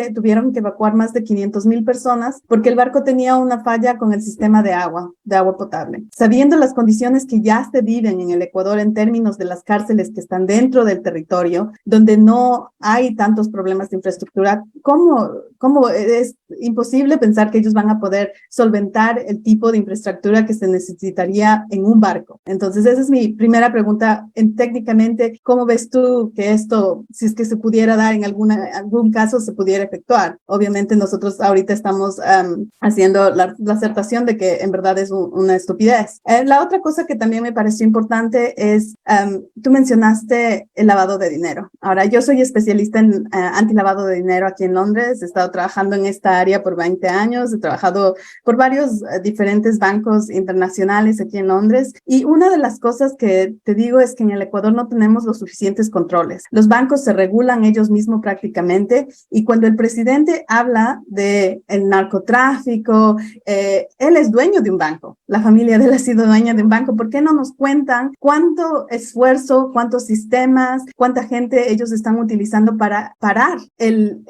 que evacuar más de 500,000 personas porque el barco tenía una falla con el sistema de agua potable. Sabiendo las condiciones que ya se viven en el Ecuador en términos de las cárceles que están dentro del territorio, donde no hay tantos problemas de infraestructura, ¿cómo es imposible pensar que ellos van a poder solventar el tipo de infraestructura que se necesitaría en un barco? Entonces, esa es mi primera pregunta. Técnicamente, ¿cómo ves tú que esto, si es que se pudiera dar en algún caso, se pudiera efectuar? Obviamente nosotros ahorita estamos haciendo la acertación de que en verdad es una estupidez. La otra cosa que también me pareció importante es, tú mencionaste el lavado de dinero. Ahora, yo soy especialista en antilavado de dinero aquí en Londres. He estado trabajando en esta área por 20 años. He trabajado por varios diferentes bancos internacionales aquí en Londres. Y una de las cosas que te digo es que en el Ecuador no tenemos los suficientes controles. Los bancos se regulan ellos mismos prácticamente. Y cuando el presidente habla de el narcotráfico, él es dueño de un banco. La familia de él ha sido dueña de un banco. ¿Por qué no nos cuentan cuánto esfuerzo, cuántos sistemas, cuánta gente ellos están utilizando para parar el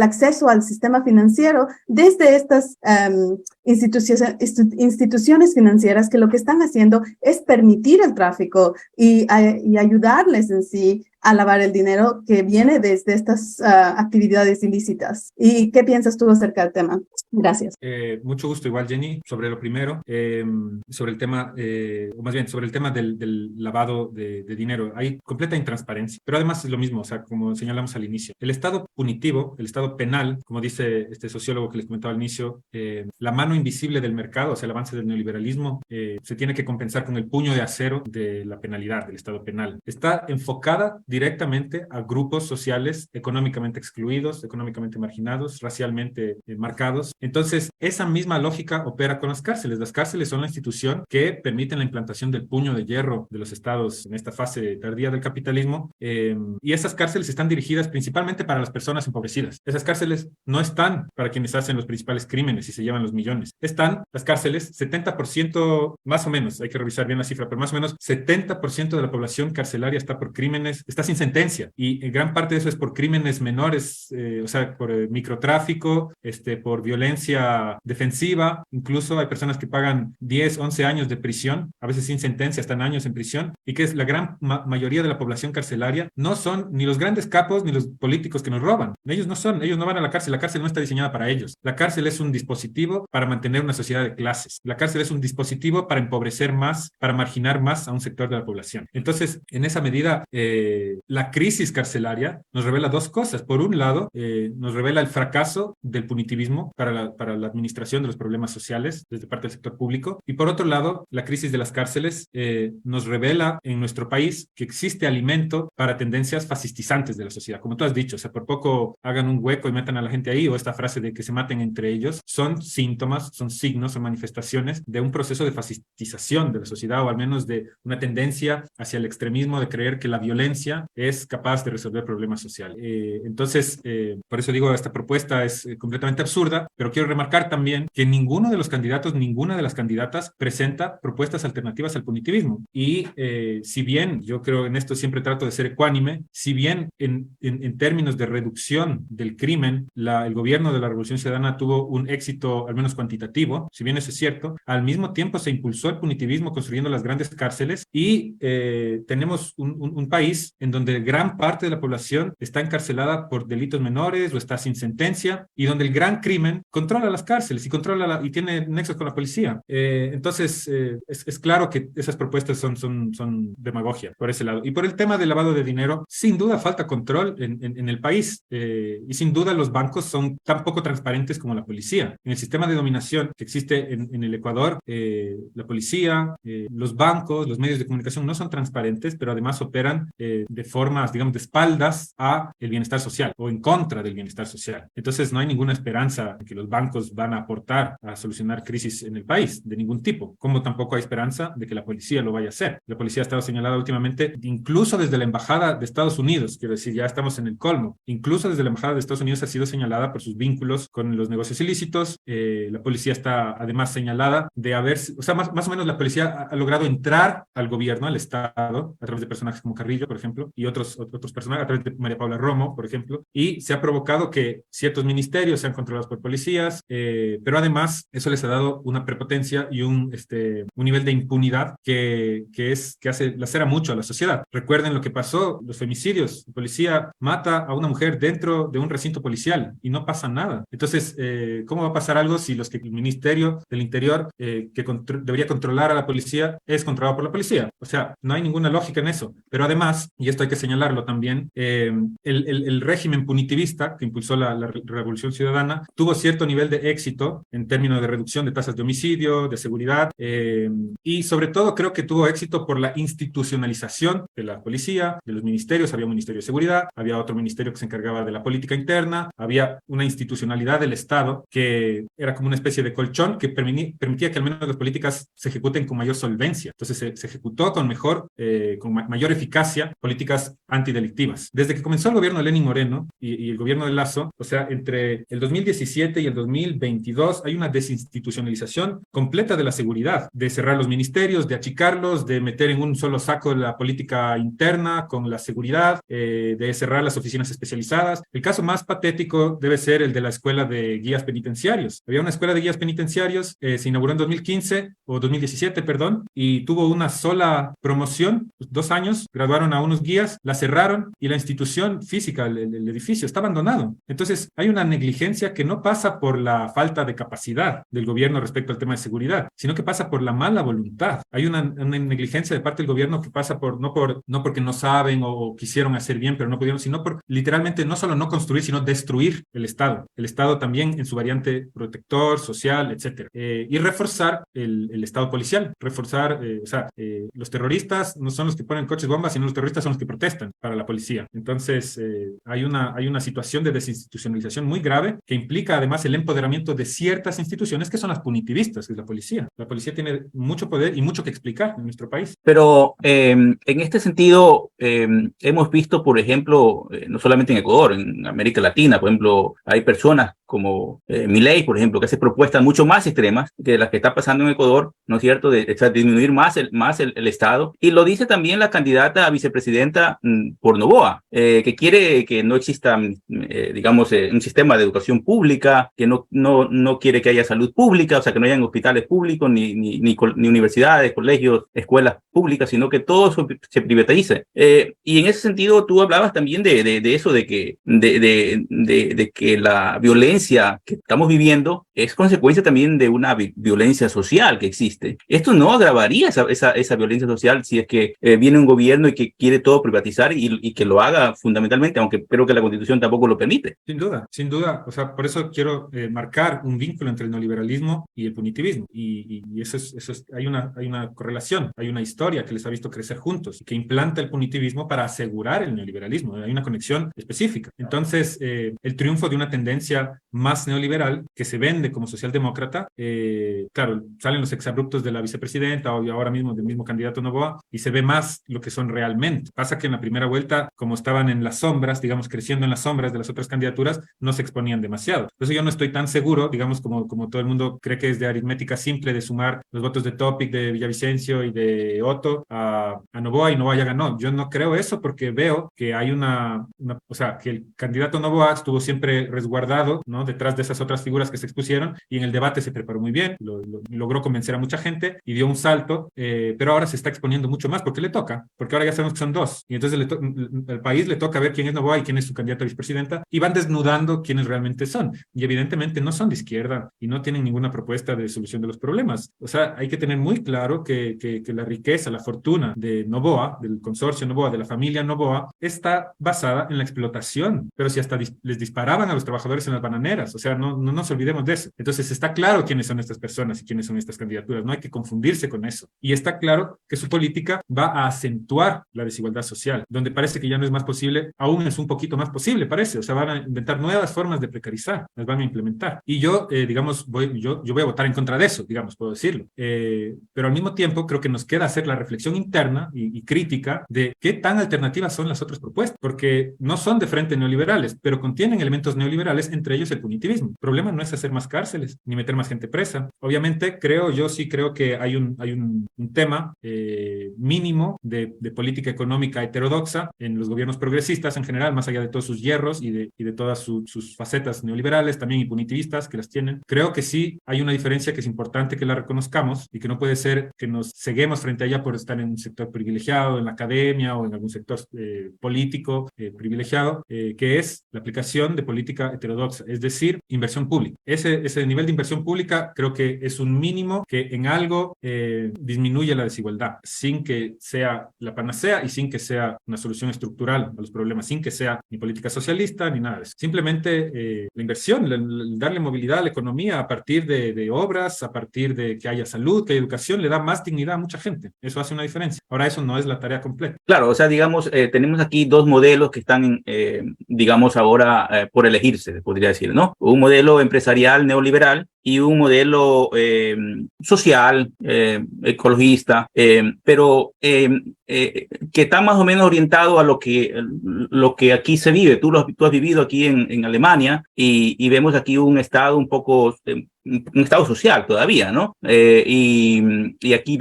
acceso al sistema financiero desde estas instituciones financieras que lo que están haciendo es permitir el tráfico y ayudarles en sí a lavar el dinero que viene desde estas actividades ilícitas? ¿Y qué piensas tú acerca del tema? Gracias. Mucho gusto, igual, Jenny. Sobre lo primero, sobre el tema, o más bien, sobre el tema del lavado de dinero, hay completa intransparencia, pero además es lo mismo, o sea, como señalamos al inicio, el Estado punitivo, el Estado penal, como dice este sociólogo que les comentaba al inicio, la mano invisible del mercado, o sea, el avance del neoliberalismo, se tiene que compensar con el puño de acero de la penalidad, del Estado penal. Está enfocada directamente a grupos sociales económicamente excluidos, económicamente marginados, racialmente marcados. Entonces, esa misma lógica opera con las cárceles. Las cárceles son la institución que permiten la implantación del puño de hierro de los estados en esta fase tardía del capitalismo, y esas cárceles están dirigidas principalmente para las personas empobrecidas. Esas cárceles no están para quienes hacen los principales crímenes y se llevan los millones. Están las cárceles, 70%, más o menos, hay que revisar bien la cifra, pero más o menos 70% de la población carcelaria está por crímenes, está sin sentencia, y gran parte de eso es por crímenes menores, o sea, por microtráfico, por violencia defensiva. Incluso hay personas que pagan 10, 11 años de prisión, a veces sin sentencia, están años en prisión, y que es la gran mayoría de la población carcelaria. No son ni los grandes capos ni los políticos que nos roban. Ellos no van a la cárcel no está diseñada para ellos. La cárcel es un dispositivo para mantener una sociedad de clases. La cárcel es un dispositivo para empobrecer más, para marginar más a un sector de la población. Entonces, en esa medida, la crisis carcelaria nos revela dos cosas. Por un lado, nos revela el fracaso del punitivismo para la administración de los problemas sociales desde parte del sector público, y por otro lado, la crisis de las cárceles nos revela en nuestro país que existe alimento para tendencias fascistizantes de la sociedad. Como tú has dicho, o sea, por poco hagan un hueco y metan a la gente ahí, o esta frase de que se maten entre ellos, son síntomas, son signos, son manifestaciones de un proceso de fascistización de la sociedad, o al menos de una tendencia hacia el extremismo de creer que la violencia policía es capaz de resolver problemas sociales. Entonces, por eso digo, esta propuesta es completamente absurda, pero quiero remarcar también que ninguno de los candidatos, ninguna de las candidatas presenta propuestas alternativas al punitivismo. Y si bien yo creo en esto siempre trato de ser ecuánime, si bien en términos de reducción del crimen, el gobierno de la Revolución Ciudadana tuvo un éxito al menos cuantitativo, si bien eso es cierto, al mismo tiempo se impulsó el punitivismo construyendo las grandes cárceles y tenemos un país en donde gran parte de la población está encarcelada por delitos menores o está sin sentencia y donde el gran crimen controla las cárceles y controla y tiene nexos con la policía. Entonces, es claro que esas propuestas son demagogia por ese lado. Y por el tema del lavado de dinero, sin duda falta control en el país y sin duda los bancos son tan poco transparentes como la policía. En el sistema de dominación que existe en el Ecuador, la policía, los bancos, los medios de comunicación no son transparentes, pero además operan de formas, digamos, de espaldas a el bienestar social o en contra del bienestar social. Entonces no hay ninguna esperanza de que los bancos van a aportar a solucionar crisis en el país de ningún tipo, como tampoco hay esperanza de que la policía lo vaya a hacer. La policía ha estado señalada últimamente, incluso desde la Embajada de Estados Unidos, quiero decir, ya estamos en el colmo, incluso desde la Embajada de Estados Unidos ha sido señalada por sus vínculos con los negocios ilícitos. La policía está además señalada de haber, o sea, más o menos la policía ha logrado entrar al gobierno, al Estado, a través de personajes como Carrillo, por ejemplo, y otros personajes, a través de María Paula Romo, por ejemplo, y se ha provocado que ciertos ministerios sean controlados por policías, pero además eso les ha dado una prepotencia y un nivel de impunidad que hace lacera mucho a la sociedad. Recuerden lo que pasó, los femicidios, la policía mata a una mujer dentro de un recinto policial y no pasa nada. Entonces, ¿cómo va a pasar algo si el Ministerio del Interior, que debería controlar a la policía, es controlado por la policía? O sea, no hay ninguna lógica en eso. Pero además, y esto hay que señalarlo también, el régimen punitivista que impulsó la Revolución Ciudadana tuvo cierto nivel de éxito en términos de reducción de tasas de homicidio, de seguridad, y sobre todo creo que tuvo éxito por la institucionalización de la policía, de los ministerios. Había un ministerio de seguridad, había otro ministerio que se encargaba de la política interna, había una institucionalidad del Estado que era como una especie de colchón que permitía que al menos las políticas se ejecuten con mayor solvencia. Entonces se ejecutó con mayor eficacia políticas antidelictivas. Desde que comenzó el gobierno de Lenín Moreno y el gobierno de Lasso, o sea, entre el 2017 y el 2022 hay una desinstitucionalización completa de la seguridad, de cerrar los ministerios, de achicarlos, de meter en un solo saco la política interna con la seguridad, de cerrar las oficinas especializadas. El caso más patético debe ser el de la escuela de guías penitenciarios. Había una escuela de guías penitenciarios, se inauguró en 2015 o 2017, perdón, y tuvo una sola promoción, 2 años, graduaron a unos guías, la cerraron y la institución física, el edificio, está abandonado. Entonces, hay una negligencia que no pasa por la falta de capacidad del gobierno respecto al tema de seguridad, sino que pasa por la mala voluntad. Hay una negligencia de parte del gobierno que pasa no porque no saben o quisieron hacer bien, pero no pudieron, sino por literalmente no solo no construir, sino destruir el Estado. El Estado también en su variante protector, social, etcétera. Y reforzar el Estado policial, reforzar, los terroristas no son los que ponen coches bombas, sino los terroristas son los que protestan para la policía. Entonces, hay una situación de desinstitucionalización muy grave que implica además el empoderamiento de ciertas instituciones que son las punitivistas, que es la policía. La policía tiene mucho poder y mucho que explicar en nuestro país. Pero en este sentido, hemos visto, por ejemplo, no solamente en Ecuador, en América Latina, por ejemplo, hay personas como Milei, por ejemplo, que hace propuestas mucho más extremas que las que está pasando en Ecuador, ¿no es cierto?, de disminuir más el Estado. Y lo dice también la candidata a vicepresidenta por Noboa, que quiere que no exista, digamos, un sistema de educación pública, que no quiere que haya salud pública, o sea, que no hayan hospitales públicos, ni universidades, colegios, escuelas públicas, sino que todo eso se privatice. Y en ese sentido, tú hablabas también de eso, de que la violencia que estamos viviendo es consecuencia también de una violencia social que existe. Esto no agravaría esa violencia social si es que viene un gobierno y que quiere todo privatizar y que lo haga fundamentalmente, aunque creo que la Constitución tampoco lo permite. Sin duda. O sea, por eso quiero marcar un vínculo entre el neoliberalismo y el punitivismo. Y eso es, hay una correlación, hay una historia que les ha visto crecer juntos, que implanta el punitivismo para asegurar el neoliberalismo. Hay una conexión específica. Entonces, el triunfo de una tendencia más neoliberal que se vende como socialdemócrata, claro, salen los exabruptos de la vicepresidenta o ahora mismo del mismo candidato Noboa y se ve más lo que son realmente. pasa que en la primera vuelta, como estaban en las sombras, digamos, creciendo en las sombras de las otras candidaturas, no se exponían demasiado. Por eso yo no estoy tan seguro, digamos, como todo el mundo cree que es de aritmética simple, de sumar los votos de Topic, de Villavicencio y de Otto a Noboa, y Noboa ya ganó. Yo no creo eso porque veo que hay o sea, que el candidato Noboa estuvo siempre resguardado, ¿no?, detrás de esas otras figuras que se expusieron, y en el debate se preparó muy bien, logró convencer a mucha gente y dio un salto, pero ahora se está exponiendo mucho más porque le toca, porque ahora ya sabemos que son dos, y entonces al país le toca ver quién es Noboa y quién es su candidata a vicepresidenta, y van desnudando quiénes realmente son, y evidentemente no son de izquierda y no tienen ninguna propuesta de solución de los problemas. O sea, hay que tener muy claro que la riqueza, la fortuna de Noboa, del consorcio Noboa, de la familia Noboa, está basada en la explotación, pero si hasta les disparaban a los trabajadores en las bananeras, o sea, no nos olvidemos de eso. Entonces está claro quiénes son estas personas y quiénes son estas candidaturas, no hay que confundirse con eso. Y está claro que su política va a acentuar la desigualdad social, donde parece que ya no es más posible, aún es un poquito más posible, parece, o sea, van a inventar nuevas formas de precarizar, las van a implementar. Y yo, digamos, yo voy a votar en contra de eso, digamos, puedo decirlo. Pero al mismo tiempo creo que nos queda hacer la reflexión interna y crítica de qué tan alternativas son las otras propuestas, porque no son de frente neoliberales, pero contienen elementos neoliberales, entre ellos el punitivismo. El problema no es hacer más cárceles, ni meter más gente presa. Obviamente, yo sí creo que hay un tema mínimo de política económica heterodoxa en los gobiernos progresistas en general, más allá de todos sus hierros y de todas sus facetas neoliberales, también y punitivistas que las tienen. Creo que sí hay una diferencia que es importante que la reconozcamos y que no puede ser que nos ceguemos frente a ella por estar en un sector privilegiado, en la academia o en algún sector político privilegiado, que es la aplicación de política heterodoxa, es decir, inversión pública. Ese nivel de inversión pública creo que es un mínimo que en algo disminuye la desigualdad, sin que sea la panacea y sin que sea una solución estructural a los problemas, sin que sea ni política socialista ni nada de eso. Simplemente la inversión, darle movilidad a la economía a partir de obras, a partir de que haya salud, que haya educación, le da más dignidad a mucha gente. Eso hace una diferencia. Ahora, eso no es la tarea completa. Claro, o sea, digamos, tenemos aquí dos modelos que están, digamos, ahora por elegirse, se podría decir, ¿no? Un modelo empresarial neoliberal y un modelo social, ecologista, pero que está más o menos orientado a lo que aquí se vive. Tú has vivido aquí en Alemania y vemos aquí un estado un poco... un estado social todavía, ¿no? Y aquí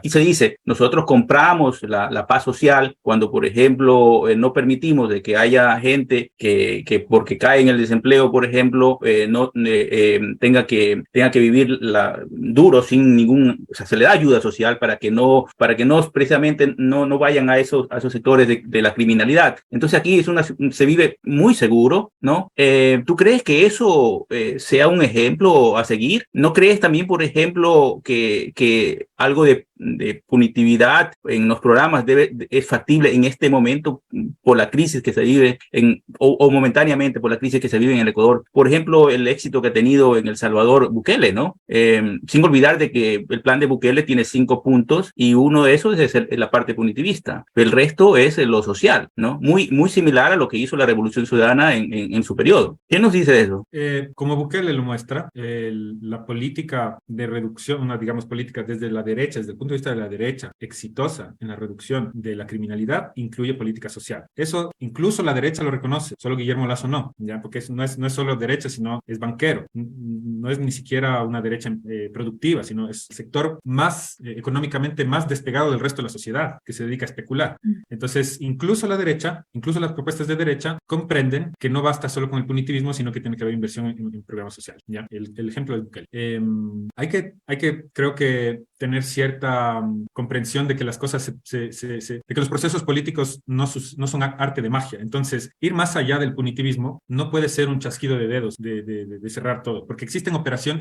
se dice, nosotros compramos la paz social cuando, por ejemplo, no permitimos de que haya gente que porque cae en el desempleo, por ejemplo, tenga que vivir duro sin o sea, se le da ayuda social para que no precisamente no vayan a esos sectores de la criminalidad. Entonces aquí se vive muy seguro, ¿no? ¿Tú crees que eso sea un ejemplo a seguir? ¿No crees también, por ejemplo, que algo de punitividad en los programas es factible en este momento por la crisis que se vive o momentáneamente por la crisis que se vive en el Ecuador? Por ejemplo, el éxito que ha tenido en El Salvador Bukele, ¿no? Sin olvidar de que el plan de Bukele tiene 5 puntos y uno de esos es la parte punitivista. El resto es lo social, ¿no? Muy, muy similar a lo que hizo la Revolución Ciudadana en su periodo. ¿Qué nos dice de eso? Como Bukele lo muestra, la política de reducción, digamos política desde la derecha, desde el punto de vista de la derecha, exitosa en la reducción de la criminalidad, incluye política social. Eso incluso la derecha lo reconoce, solo Guillermo Lasso no, ¿ya? Porque no es solo derecha, sino es banquero. No es ni siquiera una derecha productiva, sino es el sector más económicamente más despegado del resto de la sociedad, que se dedica a especular. Entonces, incluso la derecha, incluso las propuestas de derecha, comprenden que no basta solo con el punitivismo, sino que tiene que haber inversión en programas sociales, ¿ya? El ejemplo de Bukele. Hay que, creo que, tener cierta comprensión de que las cosas de que los procesos políticos no son arte de magia. Entonces, ir más allá del punitivismo no puede ser un chasquido de dedos de cerrar todo, porque existen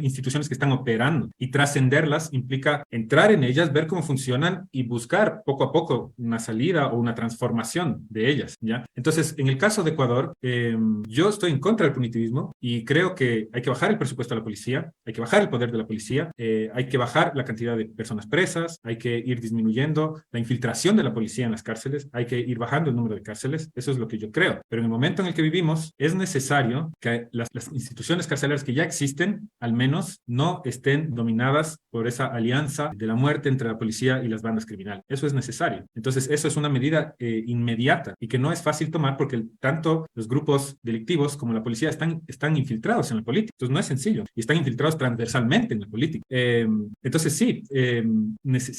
instituciones que están operando y trascenderlas implica entrar en ellas, ver cómo funcionan y buscar poco a poco una salida o una transformación de ellas, ¿ya? Entonces, en el caso de Ecuador, yo estoy en contra del punitivismo y creo que hay que bajar el presupuesto a la policía. policía, hay que bajar el poder de la policía, hay que bajar la cantidad de personas presas, hay que ir disminuyendo la infiltración de la policía en las cárceles, hay que ir bajando el número de cárceles, eso es lo que yo creo. Pero en el momento en el que vivimos, es necesario que las instituciones carcelarias que ya existen, al menos, no estén dominadas por esa alianza de la muerte entre la policía y las bandas criminales. Eso es necesario. Entonces, eso es una medida inmediata y que no es fácil tomar porque tanto los grupos delictivos como la policía están infiltrados en la política. Entonces, no es sencillo y están infiltrados transversalmente en la política. Entonces, sí, se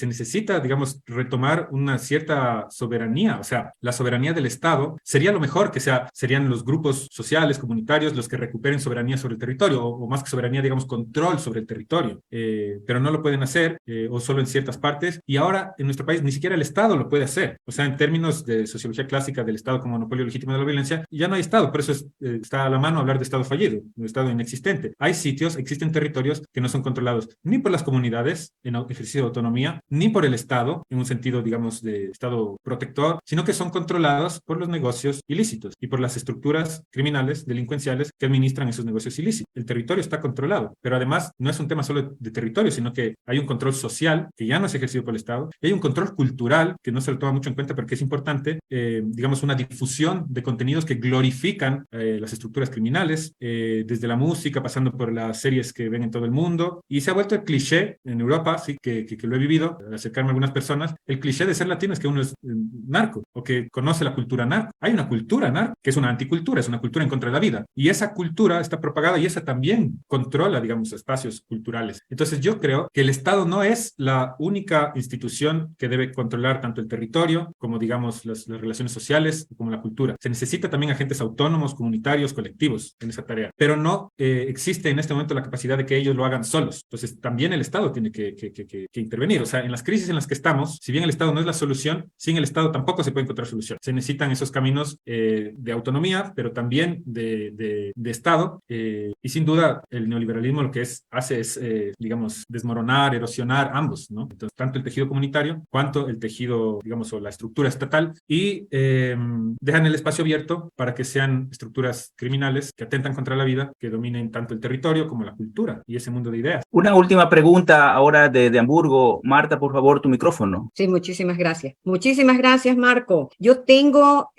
necesita, digamos, retomar una cierta soberanía. O sea, la soberanía del Estado sería lo mejor que serían los grupos sociales, comunitarios, los que recuperen soberanía sobre el territorio o más que soberanía, digamos, control sobre el territorio. Pero no lo pueden hacer o solo en ciertas partes. Y ahora en nuestro país ni siquiera el Estado lo puede hacer. O sea, en términos de sociología clásica del Estado como monopolio legítimo de la violencia, ya no hay Estado. Por eso está a la mano hablar de Estado fallido, un Estado inexistente. Hay sitios, existen territorios que no son controlados ni por las comunidades en ejercicio de autonomía, ni por el Estado, en un sentido, digamos, de Estado protector, sino que son controlados por los negocios ilícitos y por las estructuras criminales, delincuenciales que administran esos negocios ilícitos. El territorio está controlado, pero además no es un tema solo de territorio, sino que hay un control social que ya no es ejercido por el Estado, y hay un control cultural que no se lo toma mucho en cuenta, pero que es importante, digamos, una difusión de contenidos que glorifican las estructuras criminales, desde la música, pasando por las series que ven en todo el mundo, y se ha vuelto el cliché en Europa, sí, que lo he vivido, al acercarme a algunas personas, el cliché de ser latino es que uno es narco, o que conoce la cultura narco. Hay una cultura narco, que es una anticultura, es una cultura en contra de la vida, y esa cultura está propagada y esa también controla, digamos, espacios culturales. Entonces yo creo que el Estado no es la única institución que debe controlar tanto el territorio como, digamos, las relaciones sociales, como la cultura. Se necesita también agentes autónomos, comunitarios, colectivos en esa tarea, pero no existe en este momento la capacidad de que ellos lo hagan solos. Entonces también el Estado tiene que intervenir. O sea, en las crisis en las que estamos, si bien el Estado no es la solución, sin el Estado tampoco se puede encontrar solución. Se necesitan esos caminos de autonomía, pero también de Estado, y sin duda el neoliberalismo lo que hace es, digamos, desmoronar, erosionar ambos, ¿no? Entonces, tanto el tejido comunitario cuanto el tejido, digamos, o la estructura estatal, y dejan el espacio abierto para que sean estructuras criminales que atentan contra la vida, que dominen tanto el territorio como la cultura y ese mundo de ideas. Una última pregunta ahora de Hamburgo. Marta, por favor, tu micrófono. Sí, muchísimas gracias. Muchísimas gracias, Marco. Yo tengo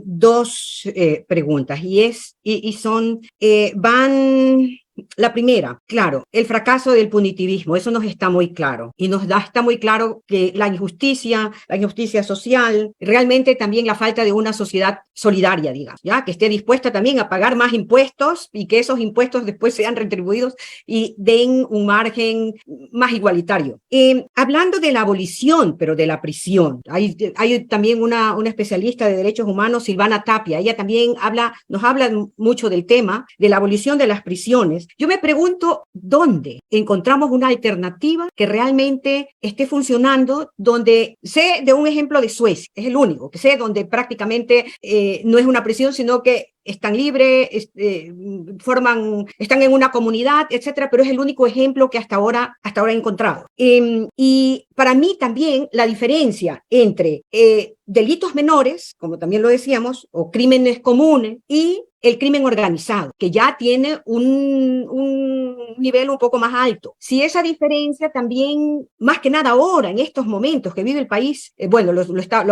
dos preguntas y son, van... La primera, claro, el fracaso del punitivismo, eso nos está muy claro y está muy claro que la injusticia social, realmente también la falta de una sociedad solidaria, digamos, ¿ya? Que esté dispuesta también a pagar más impuestos y que esos impuestos después sean retribuidos y den un margen más igualitario. Hablando de la abolición, pero de la prisión, hay también una especialista de derechos humanos, Silvana Tapia, ella también nos habla mucho del tema de la abolición de las prisiones. Yo me pregunto dónde encontramos una alternativa que realmente esté funcionando, donde sé de un ejemplo de Suecia, es el único que sé, donde prácticamente no es una prisión, sino que están libres, están en una comunidad, etcétera, pero es el único ejemplo que hasta ahora he encontrado. Y para mí también la diferencia entre delitos menores, como también lo decíamos, o crímenes comunes, y el crimen organizado, que ya tiene un nivel un poco más alto. Si esa diferencia también, más que nada ahora, en estos momentos que vive el país, bueno, lo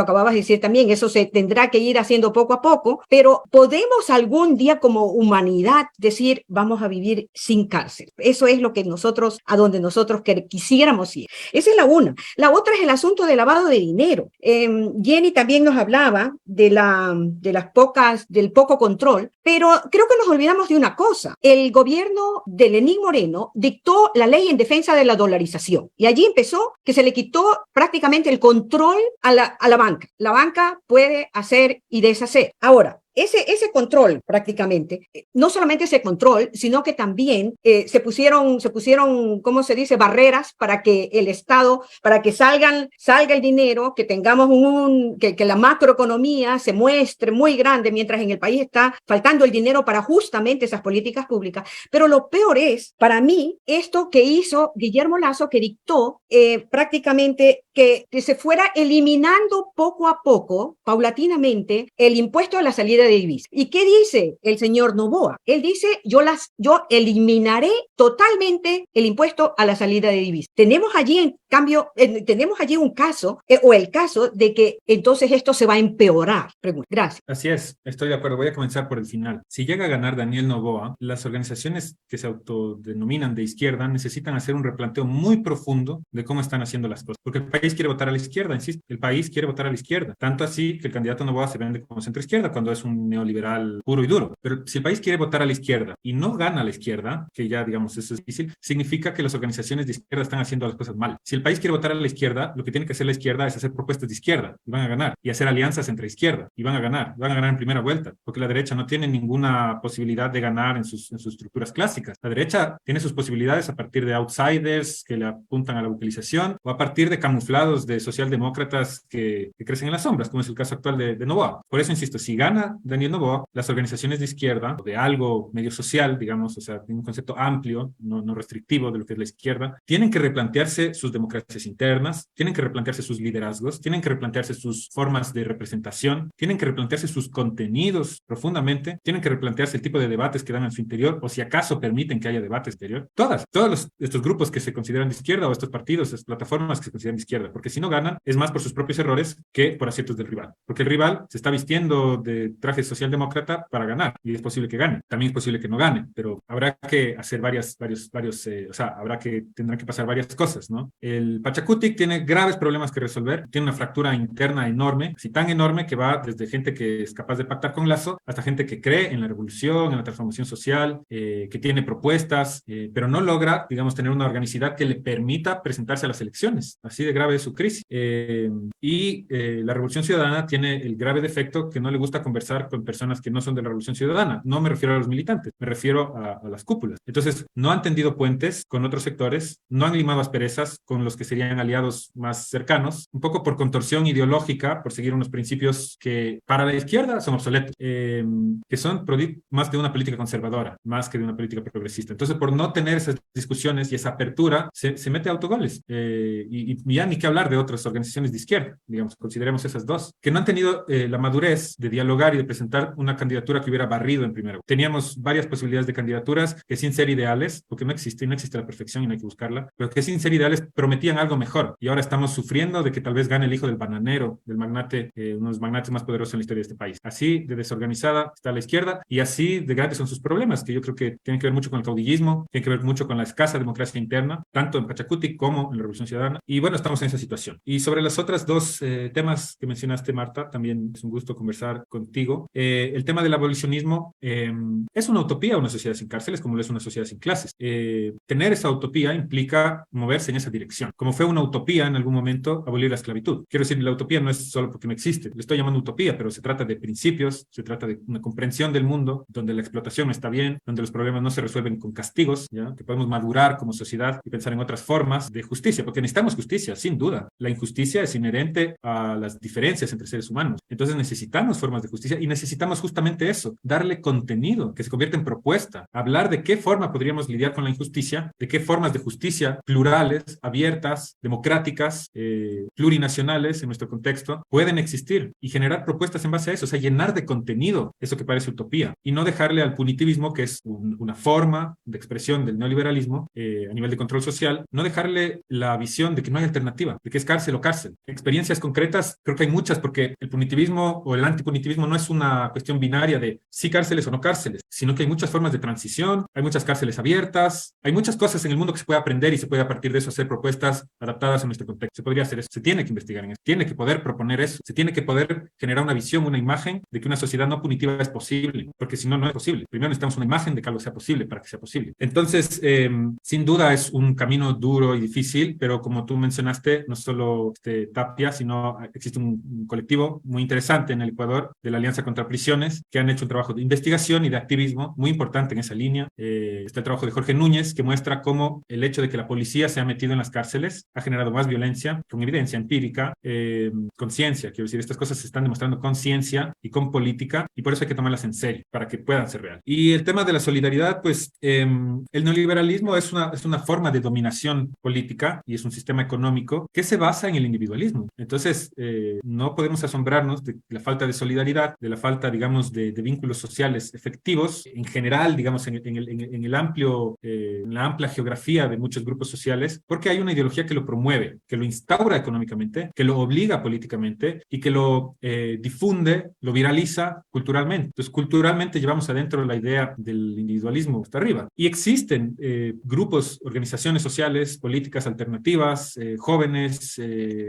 acababas de decir también, eso se tendrá que ir haciendo poco a poco, pero podemos algún día como humanidad decir, vamos a vivir sin cárcel. Eso es lo que a donde nosotros quisiéramos ir. Esa es la una. La otra es el asunto del lavado de dinero. Jenny también nos hablaba del poco control, pero creo que nos olvidamos de una cosa. El gobierno de Lenín Moreno dictó la ley en defensa de la dolarización y allí empezó que se le quitó prácticamente el control a la banca. La banca puede hacer y deshacer. Ahora, ese control prácticamente, no solamente ese control, sino que también se pusieron, ¿cómo se dice?, barreras para que el Estado, para que salga el dinero, que tengamos que la macroeconomía se muestre muy grande, mientras en el país está faltando el dinero para justamente esas políticas públicas. Pero lo peor es, para mí, esto que hizo Guillermo Lasso, que dictó prácticamente que se fuera eliminando poco a poco, paulatinamente, el impuesto a la salida de de divisas. ¿Y qué dice el señor Noboa? Él dice, yo eliminaré totalmente el impuesto a la salida de divisas. Tenemos allí, en cambio, tenemos allí un caso, o el caso de que entonces esto se va a empeorar. Gracias. Así es, estoy de acuerdo. Voy a comenzar por el final. Si llega a ganar Daniel Noboa, las organizaciones que se autodenominan de izquierda necesitan hacer un replanteo muy profundo de cómo están haciendo las cosas. Porque el país quiere votar a la izquierda, insisto, el país quiere votar a la izquierda. Tanto así que el candidato Noboa se vende como centro-izquierda cuando es un neoliberal puro y duro. Pero si el país quiere votar a la izquierda y no gana a la izquierda, que ya digamos eso es difícil, significa que las organizaciones de izquierda están haciendo las cosas mal. Si el país quiere votar a la izquierda, lo que tiene que hacer la izquierda es hacer propuestas de izquierda y van a ganar, y hacer alianzas entre izquierda y van a ganar en primera vuelta, porque la derecha no tiene ninguna posibilidad de ganar en sus estructuras clásicas. La derecha tiene sus posibilidades a partir de outsiders que le apuntan a la utilización o a partir de camuflados de socialdemócratas que crecen en las sombras, como es el caso actual de Noboa. Por eso insisto, si gana Daniel Noboa, las organizaciones de izquierda o de algo medio social, digamos, o sea, un concepto amplio, no restrictivo de lo que es la izquierda, tienen que replantearse sus democracias internas, tienen que replantearse sus liderazgos, tienen que replantearse sus formas de representación, tienen que replantearse sus contenidos profundamente, tienen que replantearse el tipo de debates que dan en su interior, o si acaso permiten que haya debate exterior. Todos estos grupos que se consideran de izquierda, o estos partidos, estas plataformas que se consideran de izquierda, porque si no ganan, es más por sus propios errores que por aciertos del rival. Porque el rival se está vistiendo de traje socialdemócrata para ganar, y es posible que gane. También es posible que no gane, pero habrá que hacer tendrán que pasar varias cosas, ¿no? El Pachacutic tiene graves problemas que resolver, tiene una fractura interna enorme, así tan enorme que va desde gente que es capaz de pactar con Lazo hasta gente que cree en la revolución, en la transformación social, que tiene propuestas, pero no logra, digamos, tener una organicidad que le permita presentarse a las elecciones. Así de grave es su crisis. La Revolución Ciudadana tiene el grave defecto que no le gusta conversar con personas que no son de la Revolución Ciudadana. No me refiero a los militantes, me refiero a las cúpulas. Entonces, no han tendido puentes con otros sectores, no han limado asperezas con los que serían aliados más cercanos, un poco por contorsión ideológica, por seguir unos principios que para la izquierda son obsoletos, que son más de una política conservadora, más que de una política progresista. Entonces, por no tener esas discusiones y esa apertura, se mete a autogoles. Y ya ni qué hablar de otras organizaciones de izquierda, digamos, consideremos esas dos, que no han tenido la madurez de dialogar y de presentar una candidatura que hubiera barrido en primero. Teníamos varias posibilidades de candidaturas que sin ser ideales, porque no existe la perfección y no hay que buscarla, pero que sin ser ideales prometían algo mejor. Y ahora estamos sufriendo de que tal vez gane el hijo del bananero, del magnate, uno de los magnates más poderosos en la historia de este país. Así de desorganizada está la izquierda y así de grandes son sus problemas, que yo creo que tienen que ver mucho con el caudillismo, tienen que ver mucho con la escasa democracia interna, tanto en Pachacutic como en la Revolución Ciudadana. Y bueno, estamos en esa situación. Y sobre los otros dos temas que mencionaste, Marta, también es un gusto conversar contigo. El tema del abolicionismo es una utopía, una sociedad sin cárceles, como lo es una sociedad sin clases. Tener esa utopía implica moverse en esa dirección. Como fue una utopía en algún momento abolir la esclavitud. Quiero decir, la utopía no es solo porque no existe. Le estoy llamando utopía, pero se trata de principios, se trata de una comprensión del mundo donde la explotación está bien, donde los problemas no se resuelven con castigos, ¿ya? Que podemos madurar como sociedad y pensar en otras formas de justicia, porque necesitamos justicia, sin duda. La injusticia es inherente a las diferencias entre seres humanos. Entonces necesitamos formas de justicia y necesitamos justamente eso, darle contenido, que se convierta en propuesta, hablar de qué forma podríamos lidiar con la injusticia, de qué formas de justicia plurales, abiertas, democráticas, plurinacionales en nuestro contexto, pueden existir y generar propuestas en base a eso, o sea, llenar de contenido eso que parece utopía y no dejarle al punitivismo, que es una forma de expresión del neoliberalismo a nivel de control social, no dejarle la visión de que no hay alternativa, de que es cárcel o cárcel. Experiencias concretas, creo que hay muchas, porque el punitivismo o el antipunitivismo no es una cuestión binaria de sí cárceles o no cárceles, sino que hay muchas formas de transición, hay muchas cárceles abiertas, hay muchas cosas en el mundo que se puede aprender y se puede a partir de eso hacer propuestas adaptadas a nuestro contexto. Se podría hacer eso, se tiene que investigar en eso, tiene que poder proponer eso, se tiene que poder generar una visión, una imagen de que una sociedad no punitiva es posible, porque si no, no es posible. Primero necesitamos una imagen de que algo sea posible para que sea posible. Entonces, sin duda es un camino duro y difícil, pero como tú mencionaste, no solo Tapia, sino existe un colectivo muy interesante en el Ecuador de la Alianza contra Prisiones, que han hecho un trabajo de investigación y de activismo muy importante en esa línea. Está el trabajo de Jorge Núñez, que muestra cómo el hecho de que la policía se ha metido en las cárceles ha generado más violencia, con evidencia empírica, con ciencia. Quiero decir, estas cosas se están demostrando con ciencia y con política, y por eso hay que tomarlas en serio, para que puedan ser reales. Y el tema de la solidaridad, pues el neoliberalismo es una forma de dominación política y es un sistema económico que se basa en el individualismo. Entonces, no podemos asombrarnos de la falta de solidaridad de la falta, digamos, de vínculos sociales efectivos, en general, digamos, en la amplia geografía de muchos grupos sociales, porque hay una ideología que lo promueve, que lo instaura económicamente, que lo obliga políticamente y que lo difunde, lo viraliza culturalmente. Entonces, culturalmente llevamos adentro la idea del individualismo hasta arriba. Y existen grupos, organizaciones sociales, políticas alternativas, jóvenes,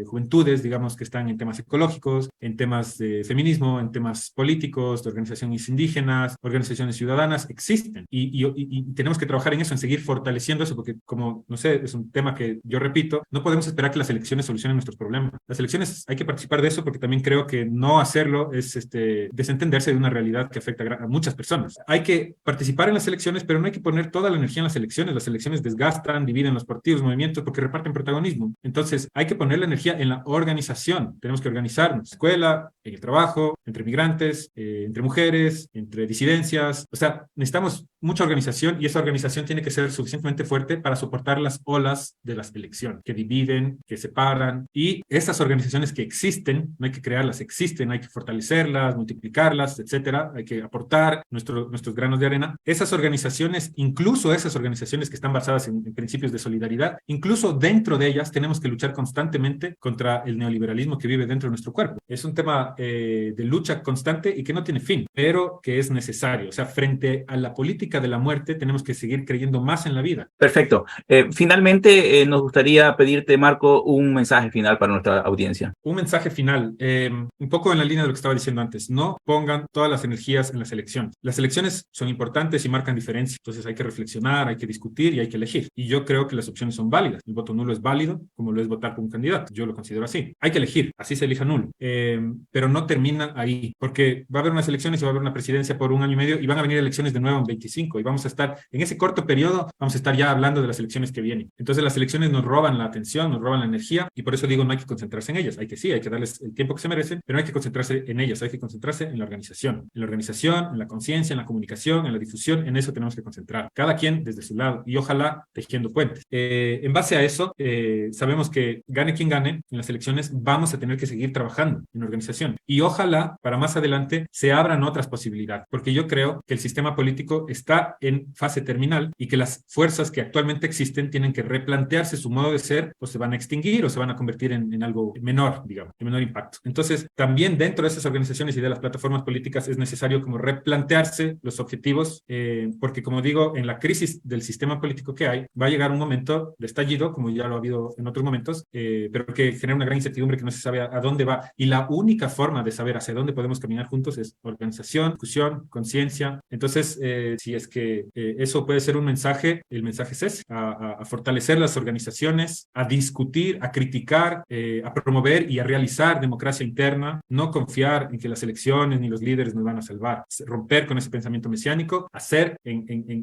juventudes, digamos, que están en temas ecológicos, en temas de feminismo, en temas políticos, de organizaciones indígenas, organizaciones ciudadanas, existen. Y tenemos que trabajar en eso, en seguir fortaleciendo eso, porque como, no sé, es un tema que yo repito, no podemos esperar que las elecciones solucionen nuestros problemas. Las elecciones hay que participar de eso porque también creo que no hacerlo es desentenderse de una realidad que afecta a muchas personas. Hay que participar en las elecciones, pero no hay que poner toda la energía en las elecciones. Las elecciones desgastan, dividen los partidos, movimientos, porque reparten protagonismo. Entonces, hay que poner la energía en la organización. Tenemos que organizarnos en la escuela, en el trabajo, entre migrantes, entre mujeres, entre disidencias. O sea, necesitamos mucha organización y esa organización tiene que ser suficientemente fuerte para soportar las olas de las elecciones, que dividen, que separan. Y esas organizaciones que existen, no hay que crearlas, existen, hay que fortalecerlas, multiplicarlas, etcétera. Hay que aportar nuestros granos de arena. Esas organizaciones, incluso esas organizaciones que están basadas en principios de solidaridad, incluso dentro de ellas tenemos que luchar constantemente contra el neoliberalismo que vive dentro de nuestro cuerpo. Es un tema de lucha constante y que no tiene fin, pero que es necesario. O sea, frente a la política de la muerte, tenemos que seguir creyendo más en la vida. Perfecto. Finalmente, nos gustaría pedirte, Marco, un mensaje final para nuestra audiencia. Un mensaje final, un poco en la línea de lo que estaba diciendo antes. No pongan todas las energías en las elecciones. Las elecciones son importantes y marcan diferencia. Entonces hay que reflexionar, hay que discutir y hay que elegir. Y yo creo que las opciones son válidas. El voto nulo es válido, como lo es votar por un candidato. Yo lo considero así. Hay que elegir, así se elija nulo. Pero no termina ahí, porque va a haber unas elecciones y va a haber una presidencia por 1 año y medio y van a venir elecciones de nuevo en 25 y vamos a estar, en ese corto periodo, vamos a estar ya hablando de las elecciones que vienen. Entonces las elecciones nos roban la atención, nos roban la energía y por eso digo, no hay que concentrarse en ellas. Hay que darles el tiempo que se merecen, pero no hay que concentrarse en ellas, hay que concentrarse en la organización, en la conciencia, en la comunicación, en la difusión, en eso tenemos que concentrar. Cada quien desde su lado y ojalá tejiendo puentes. En base a eso, sabemos que gane quien gane en las elecciones, vamos a tener que seguir trabajando en organización y ojalá para más adelante se abran otras posibilidades, porque yo creo que el sistema político está en fase terminal y que las fuerzas que actualmente existen tienen que replantearse su modo de ser o se van a extinguir o se van a convertir en algo menor, digamos, de menor impacto. Entonces, también dentro de esas organizaciones y de las plataformas políticas es necesario como replantearse los objetivos, porque como digo, en la crisis del sistema político que hay, va a llegar un momento de estallido, como ya lo ha habido en otros momentos, pero que genera una gran incertidumbre que no se sabe a dónde va. Y la única forma de saber hacia dónde podemos caminar juntos es organización, discusión, conciencia. Entonces, si es que eso puede ser un mensaje, el mensaje es ese, a fortalecer las organizaciones, a discutir, a criticar, a promover y a realizar democracia interna, no confiar en que las elecciones ni los líderes nos van a salvar, romper con ese pensamiento mesiánico, hacer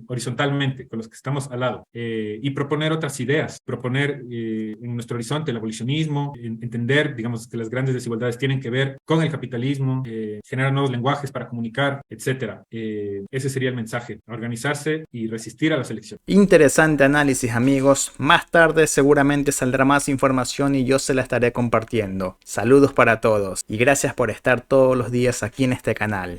horizontalmente con los que estamos al lado y proponer otras ideas, proponer en nuestro horizonte el abolicionismo, entender, digamos, que las grandes desigualdades tienen que ver con el capitalismo, generar nuevos lenguajes para comunicar, etcétera. Ese sería el mensaje, organizarse y resistir a las elecciones. Interesante análisis, amigos. Más tarde seguramente saldrá más información y yo se la estaré compartiendo. Saludos para todos y gracias por estar todos los días aquí en este canal.